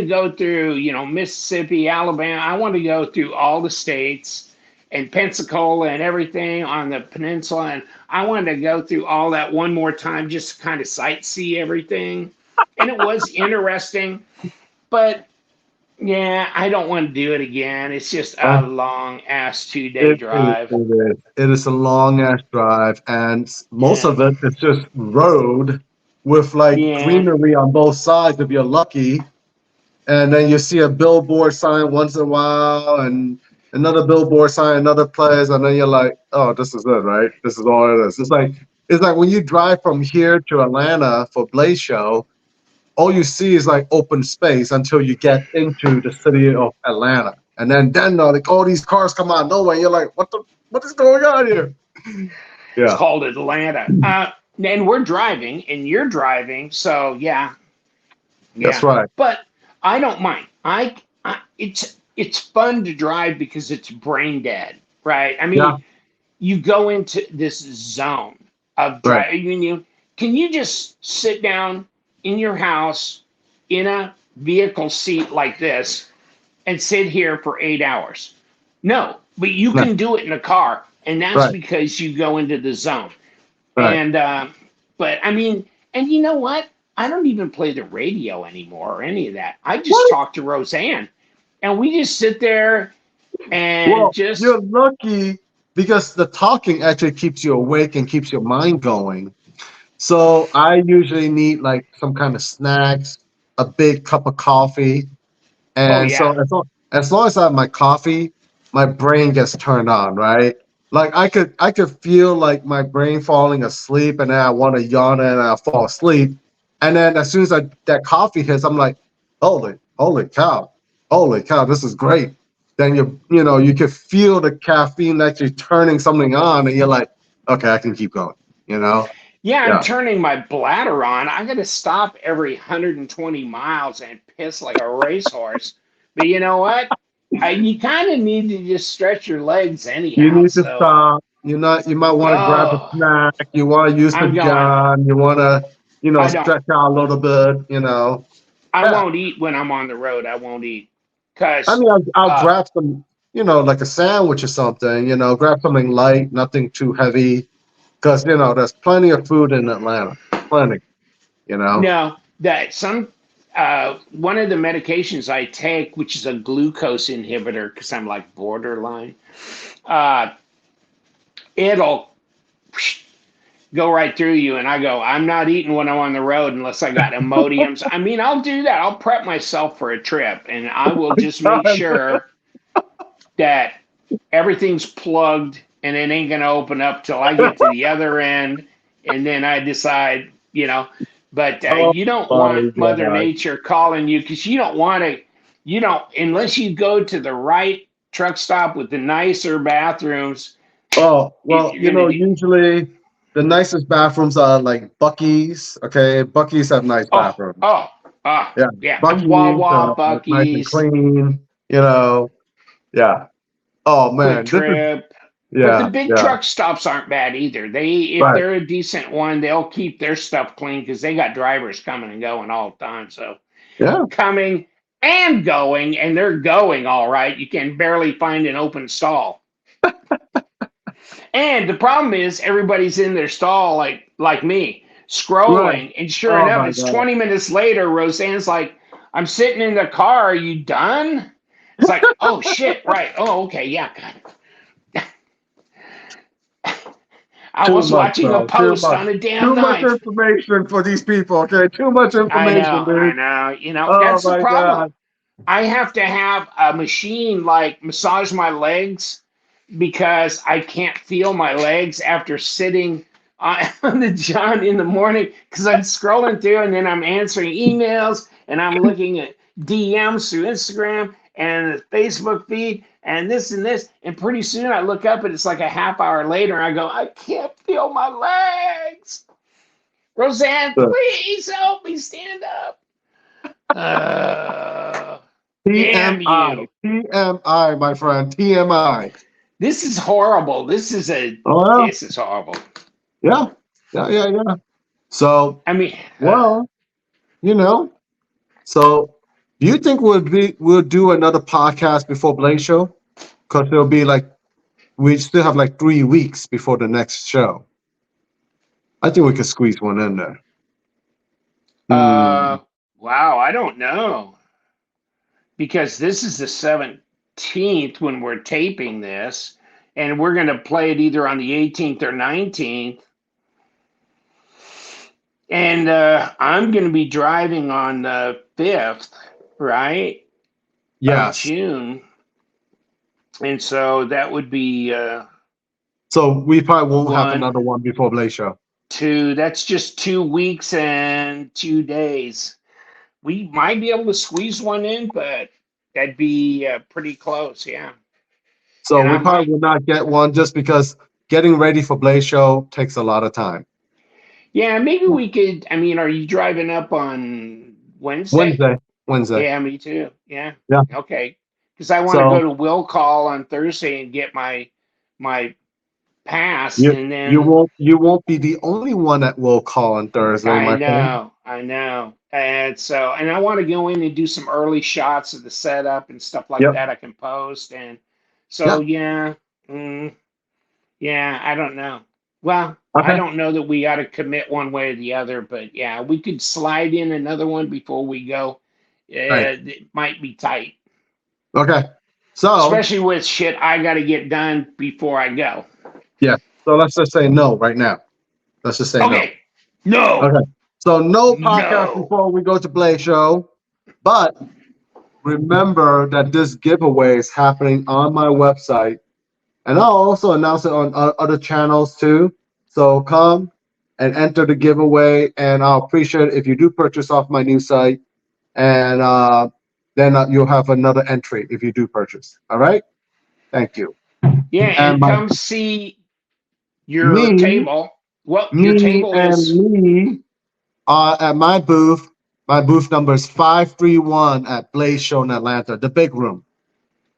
to go through, Mississippi, Alabama. I wanted to go through all the states and Pensacola and everything on the peninsula, and I wanted to go through all that one more time just to kind of sightsee everything. And it was interesting, but yeah, I don't want to do it again. It's just a long ass 2 day drive. It is a long ass drive, and most Yeah. of it is just road with like Yeah. greenery on both sides if you're lucky. And then you see a billboard sign once in a while, and another billboard sign another place, and then you're like, oh, this is it, right? This is all it is. It's like when you drive from here to Atlanta for Blaze Show, all you see is like open space until you get into the city of Atlanta. And then like all these cars come out of nowhere. And you're like, what is going on here? It's Yeah. called Atlanta. and we're driving, and you're driving, so yeah, That's yeah. right. But I don't mind. It's fun to drive because it's brain dead, right? I Yeah. mean, you go into this zone of Right. driving. Can you just sit down in your house in a vehicle seat like this and sit here for 8 hours? No, but you No. can do it in a car, and that's Right. because you go into the zone. Right. And but I mean, and you know what? I don't even play the radio anymore or any of that. I just What? talk to Roseanne, and we just sit there and Well, just you're lucky because the talking actually keeps you awake and keeps your mind going. So I usually need like some kind of snacks, a big cup of coffee, oh and so yeah, as long as I have my coffee, my brain gets turned on, right? Like I could feel like my brain falling asleep, and then I want to yawn and I fall asleep, and then as soon as that coffee hits, I'm like, holy cow, this is great. Then you can feel the caffeine actually turning something on, and you're like, okay, I can keep going. You know? yeah. I'm Yeah. turning my bladder on. I got to stop every 120 miles and piss like a racehorse. But you know what? You kind of need to just stretch your legs You anyhow. need to So, stop. You might want to grab a oh, snack. You want to use the I'm going. gun. You want to, I don't. stretch out a little bit. I Yeah. won't eat when I'm on the road. I won't eat I because mean, I'll uh, grab some, like a sandwich or something. Grab something light, nothing too heavy, because there's plenty of food in Atlanta. Plenty. You know. no, that some one of the medications I take, which is a glucose inhibitor, because I'm like borderline, uh, it'll go right through you. And I go, I'm not eating when I'm on the road unless I got Imodiums. I mean, I'll do that. I'll prep myself for a trip, and I will just make sure that everything's plugged and it ain't gonna open up till I get to the other end, and then I decide, But Oh you don't my want Mother God. Nature calling you because you don't want to. You don't unless you go to the right truck stop with the nicer bathrooms. Oh, well, You're gonna do. usually the nicest bathrooms are like Bucky's. Okay, Bucky's have nice Oh, bathrooms. oh, oh, Yeah, yeah. Bucky's Wawa, look nice and Bucky's, clean. Yeah. Oh Quick man, this is Trip. But the yeah, big yeah. truck stops aren't bad either. If Right. they're a decent one, they'll keep their stuff clean because they got drivers coming and going all the time. So Yeah. coming and going, and they're going all right. You can barely find an open stall. And the problem is everybody's in their stall like me, Right. scrolling. And sure Oh enough, my it's God. 20 minutes later, Roseanne's like, I'm sitting in the car. Are you done? It's like, oh shit, right. Oh, okay, yeah. I Too was much, watching a bro. Too post much. on a damn Too much knife. information for these people. Okay. Too much information, I dude. know. Oh That's the my problem. God. I have to have a machine like massage my legs because I can't feel my legs after sitting on the john in the morning because I'm scrolling through and then I'm answering emails and I'm looking at DMs through Instagram and the Facebook feed and this and pretty soon I look up and it's like a half hour later and I go, I can't feel my legs. Roseanne, So, please help me stand up. Damn TMI. you. TMI, my friend. TMI. This is horrible. Oh This is horrible. yeah. Yeah. Yeah. Yeah. Yeah. So, I mean, well, you know. So, do you think we'll do another podcast before Blaze show? Because it'll be like we still have like 3 weeks before the next show. I think we could squeeze one in there. Hmm. wow, I don't know because this is the 17th when we're taping this, and we're going to play it either on the 18th or 19th. And I'm going to be driving on the 5th, right? Of Yes. June. And so that would be So we probably won't have one, another one before Blaze show. two. That's just 2 weeks and 2 days. We might be able to squeeze one in, but that'd be pretty close, yeah. So And I we might, probably will not get one just because getting ready for Blaze show takes a lot of time. Yeah, maybe we could. I mean, are you driving up on Wednesday? Wednesday. Wednesday. Yeah, me too. Yeah. Yeah. Okay. Because I want to go So to Will Call on Thursday and get my pass, you and you then won't be the only one that will call on Thursday, my friend. I know, and so and I want to go in and do some early shots of the setup and stuff like Yep. that. I can post, and so Yeah. yeah, mm, yeah. I don't know. Well, I Okay. don't know that we got to commit one way or the other, but yeah, we could slide in another one before we go. Right. It might be tight, Okay. So especially with shit I got to get done before I go. yeah. So let's just say no right now. Let's just say no. Okay, no, Okay. So no podcast no. before we go to Blaze Show, but remember that this giveaway is happening on my website, and I'll also announce it on other channels too. So come and enter the giveaway, and I'll appreciate it if you do purchase off my new site, and then you'll have another entry if you do purchase. All right. Thank you. Yeah, And and my come see your me, table. Well, your me, table and is me at my booth. My booth number is 531 at Blaze Show in Atlanta, the big room.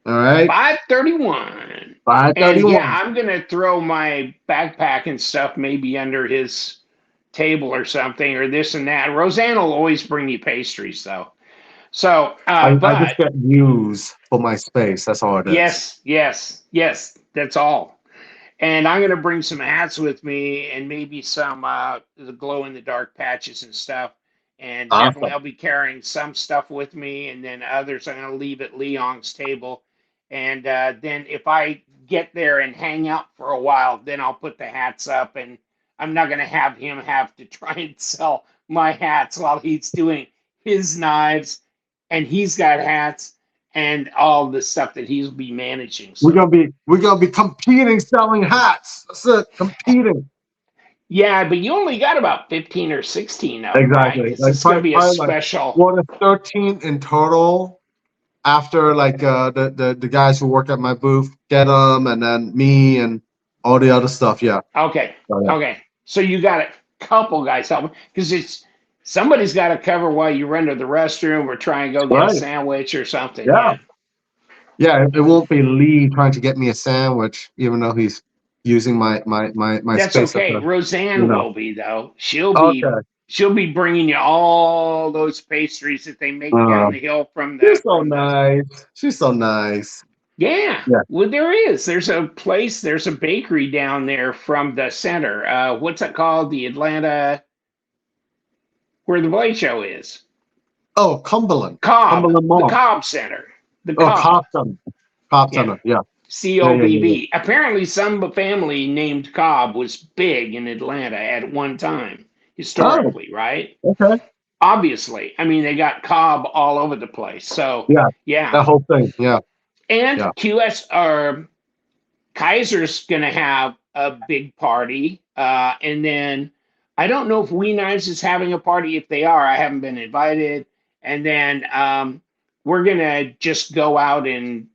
All right. 531. And yeah, 531. I'm gonna throw my backpack and stuff maybe under his table or something, or this and that. Roseanne will always bring you pastries though. So, I just but get views for my space. That's all it is. yes, yes, yes, that's all. And I'm gonna bring some hats with me and maybe some the glow in the dark patches and stuff. And definitely Awesome. I'll be carrying some stuff with me, and then others I'm gonna leave at Leong's table. And then if I get there and hang out for a while, then I'll put the hats up, and I'm not gonna have him have to try and sell my hats while he's doing his knives, and he's got hats and all the stuff that he'll be managing. So We're gonna be competing selling hats. That's it. Competing. yeah, but you only got about 15 or 16 of them, right? Exactly. Because Like it's going to be a probably like special. what, 13 in total after like the guys who work at my booth get them, and then me and all the other stuff. Yeah. Okay. So, yeah. Okay. So you got a couple guys helping because it's somebody's got to cover while you run to the restroom or try and go get a Right. sandwich or something. Yeah. Yeah. Yeah. It won't be Lee trying to get me a sandwich, even though he's using my That's space at okay. the, Roseanne will be though. Okay. She'll be bringing you all those pastries that they make Uh, down the hill from she's the so nice. She's so nice. Yeah. Yeah. Well, there is. There's a place, there's a bakery down there from the center. What's it called? The Atlanta, where the Blade Show is. Oh, Cumberland. Cobb, Cumberland the Mall. Cobb Center. The Oh, Cobb. Cobb Center. Cobb Yeah. Center. Yeah. Yeah. COBB. Apparently, some family named Cobb was big in Atlanta at one time, Oh, historically, right? okay. Obviously. I mean, they got Cobb all over the place. So, Yeah. yeah. That whole thing. Yeah. And Yeah. QS or Kaiser's going to have a big party. And then I don't know if We Knives is having a party. If they are, I haven't been invited. And then we're going to just go out and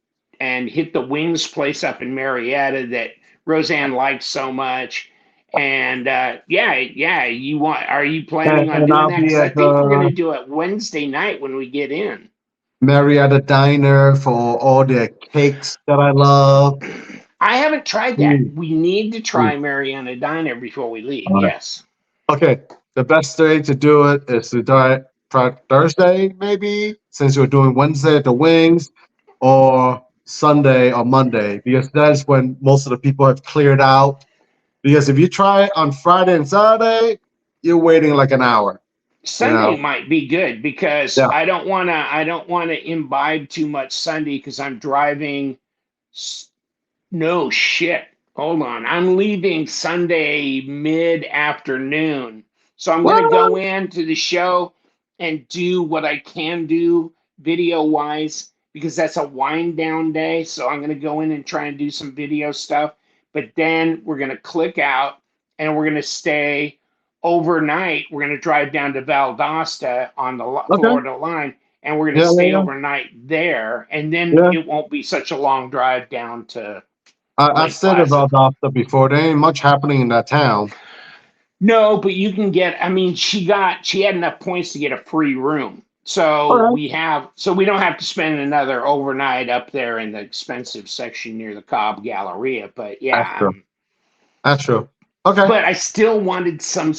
hit the Wings place up in Marietta that Roseanne likes so much. And you want? Are you planning on And doing I'll that? be Because I at think we're going to the do it Wednesday night when we get in. Marietta Diner for all the cakes that I love. I haven't tried that. Mm, We need to mm. try Mariana Diner before we leave. All right. Yes. Okay. The best day to do it is to try Thursday, maybe, since you're doing Wednesday at the Wings, or Sunday or Monday, because that's when most of the people have cleared out. Because if you try it on Friday and Saturday, you're waiting like an hour. Sunday might be good because Yeah. I don't want to imbibe too much Sunday because I'm driving. No shit. Hold on. I'm leaving Sunday mid afternoon. So I'm going to What? go into the show and do what I can do video wise because that's a wind down day. So I'm going to go in and try and do some video stuff. But then we're going to click out and we're going to stay overnight. We're going to drive down to Valdosta on the Okay. Florida line and we're going to stay Yeah. overnight there. And then Yeah. it won't be such a long drive down to I've Lake said Placid. about Valdosta before. There ain't much happening in that town. No, but you can get. I mean, she had enough points to get a free room. All So right, we don't have to spend another overnight up there in the expensive section near the Cobb Galleria. But that's yeah, true. That's true. Okay. but I still wanted some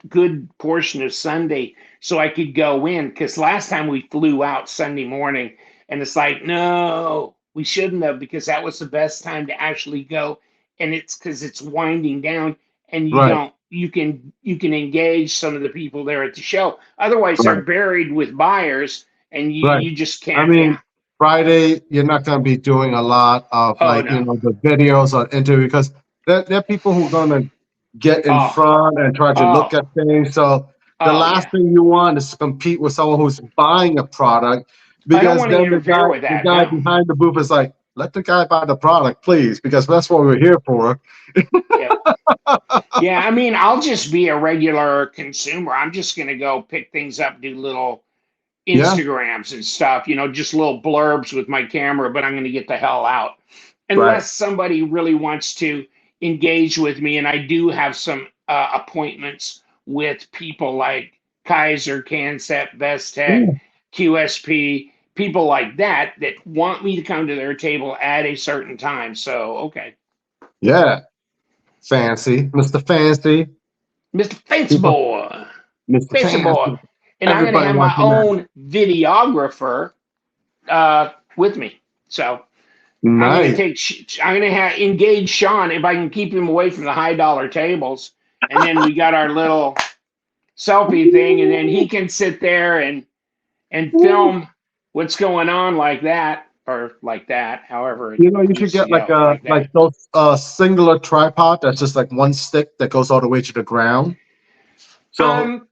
good portion of Sunday so I could go in because last time we flew out Sunday morning and it's like, no, we shouldn't have because that was the best time to actually go. And it's because it's winding down and Right. you can engage some of the people there at the show. Otherwise they're Right. baried with buyers and Right. you just I can't, yeah. mean, Friday, you're not going to be doing a lot of Oh like, no. the videos or interview because there are people who are going to get in Oh, front and try to look oh, at things. So the oh last yeah. thing you want is to compete with someone who's buying a product I don't because want to then interfere with the that. guy No. behind the booth is like, let the guy buy the product, please, because that's what we're here for. Yeah. Yeah, I mean, I'll just be a regular consumer. I'm just going to go pick things up, do little Yeah. Instagrams and stuff, just little blurbs with my camera, but I'm going to get the hell out. Right. Unless somebody really wants to engage with me. And I do have some appointments with people like Kaiser, Cansep, Bestech, Yeah. QSP, people like that want me to come to their table at a certain time. So, okay. Yeah. Fancy. Mr. Fancy. Mr. Fancy People, Boy. Mr. Fancy Boy. Fancy. And I'm going to Everybody have my wants a man. own videographer with me. So I'm going to Nice. I'm going to engage Sean if I can keep him away from the high dollar tables. And then we got our little selfie thing, and then he can sit there and film what's going on like that or like that, however it You needs should to get like go, a like that. those singular tripod that's just like one stick that goes all the way to the ground. So Um,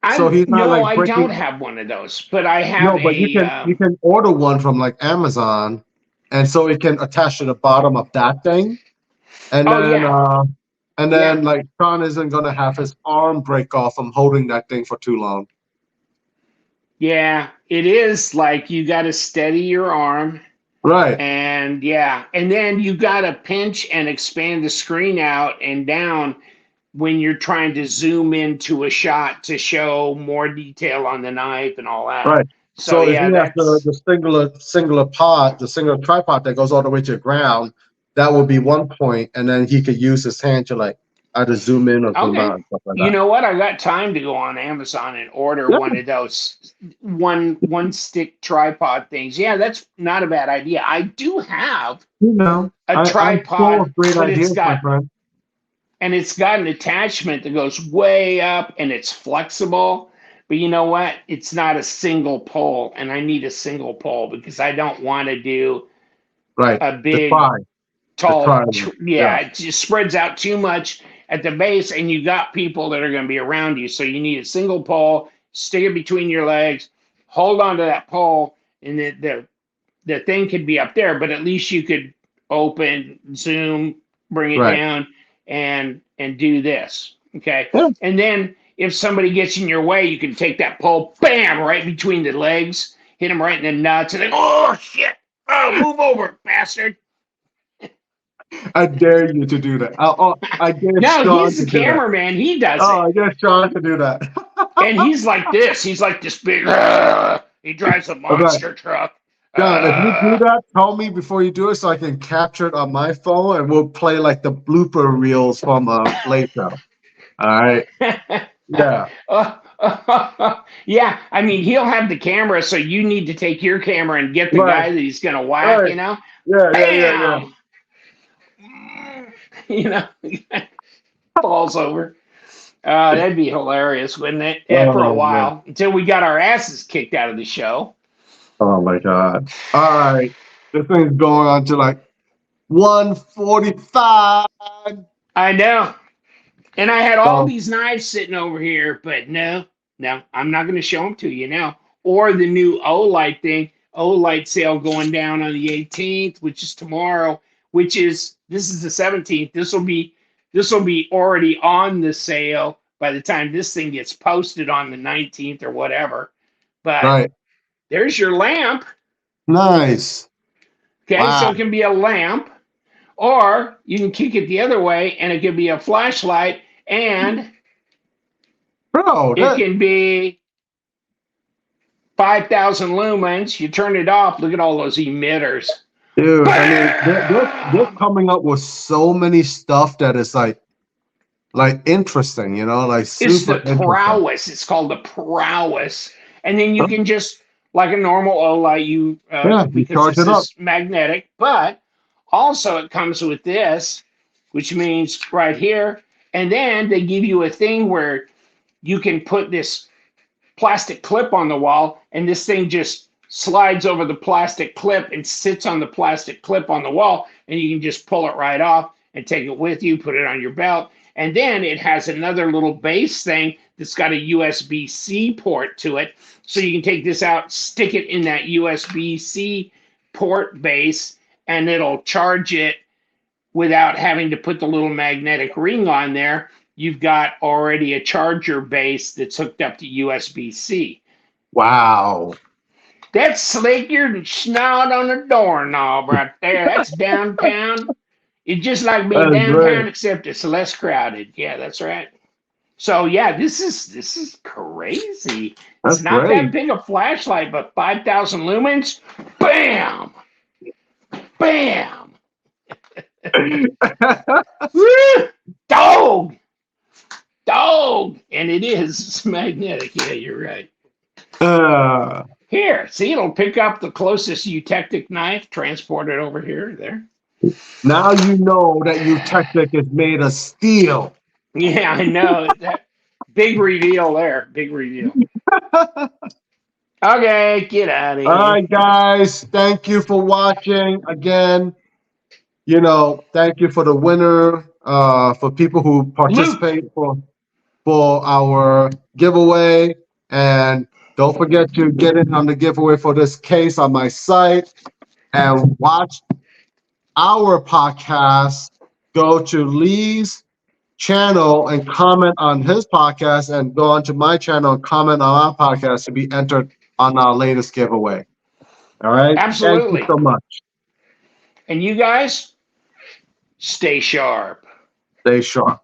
I he's not no, like I don't breaking. have one of those, but I have No, but a. you can order one from like Amazon, and so it can attach to the bottom of that thing, and Oh then yeah, yeah. like Sean isn't gonna have his arm break off from holding that thing for too long. Yeah, it is like you got to steady your arm Right. and yeah, and then you got to pinch and expand the screen out and down when you're trying to zoom into a shot to show more detail on the knife and all that. Right. So So if yeah, he has that's the singular pod, the singular tripod that goes all the way to the ground, that would be one point, and then he could use his hand to like either zoom in or zoom okay. out and stuff like You that. know what? I got time to go on Amazon and order Yeah, one of those one stick tripod things. Yeah, that's not a bad idea. I do have a I'm full tripod, of great but ideas, my friend. it's got an attachment that goes way up and it's flexible. But you know what? It's not a single pole, and I need a single pole because I don't want to do Right. a The big, try, tall. Yeah. Yeah, it just spreads out too much at the base, and you got people that are going to be around you. So you need a single pole, stick it between your legs, hold on to that pole, and the thing could be up there, but at least you could open, zoom, bring it Right. down, and do this. Okay. Yeah. And then if somebody gets in your way, you can take that pole, bam, right between the legs, hit them right in the nuts, and then, oh shit. Oh, move over, bastard. I dare you to do that. I dare No, Sean he's to the do that. cameraman. He does Oh, it. I dare Sean to do that. And he's like this. He's like this big, he drives a Okay. monster truck. John, if you do that, tell me before you do it so I can capture it on my phone and we'll play like the blooper reels from later. All right. Yeah. Yeah, I mean, he'll have the camera, so you need to take your camera and get the Right. guy that he's going to whack, Right. you know? Yeah. Bam! You know, falls over. That'd be hilarious, wouldn't it? Yeah, for a Oh, man. while, until we got our asses kicked out of the show. Oh my God. All right. This thing's going on to like 1:45. I know. And I had all So, these knives sitting over here, but no, I'm not going to show them to you now. Or the new Olight thing, Olight sale going down on the 18th, which is tomorrow, this is the 17th. This will be already on the sale by the time this thing gets posted on the 19th or whatever. But right. there's your lamp. Nice. Okay, Wow. so it can be a lamp, or you can kick it the other way and it could be a flashlight, And Bro, it can be 5,000 lumens. You turn it off. Look at all those emitters. dude, I mean, they're coming up with so many stuff that is like interesting, like It's super the interesting. prowess. It's called the prowess. And then you can just, like a normal OLED, you because charge this it up. is magnetic, but also it comes with this, which means right here. And then they give you a thing where you can put this plastic clip on the wall, and this thing just slides over the plastic clip and sits on the plastic clip on the wall, and you can just pull it right off and take it with you, put it on your belt. And then it has another little base thing that's got a USB-C port to it. So you can take this out, stick it in that USB-C port base, and it'll charge it without having to put the little magnetic ring on there. You've got already a charger base that's hooked up to USB-C. Wow. That's slicker than snot on a doorknob right there. That's downtown. It's just like being downtown, great. except it's less crowded. Yeah, that's right. So yeah, this is crazy. That's It's not great. that big a flashlight, but 5,000 lumens, bam, bam, dog, and it is. It's magnetic. Yeah, you're right. Here, see, it'll pick up the closest Eutektic knife, transport it over here, there. Now you know that Eutektic is made of steel. Yeah, I know. That big reveal there. Big reveal. Okay, get out of here. All right, guys. Thank you for watching. Again, thank you for the winner, for people who participate for our giveaway. And don't forget to get in on the giveaway for this case on my site and watch our podcast. Go to Lee's channel and comment on his podcast, and go onto my channel and comment on our podcast to be entered on our latest giveaway. All right? Absolutely. Thank you so much. And you guys, stay sharp. Stay sharp.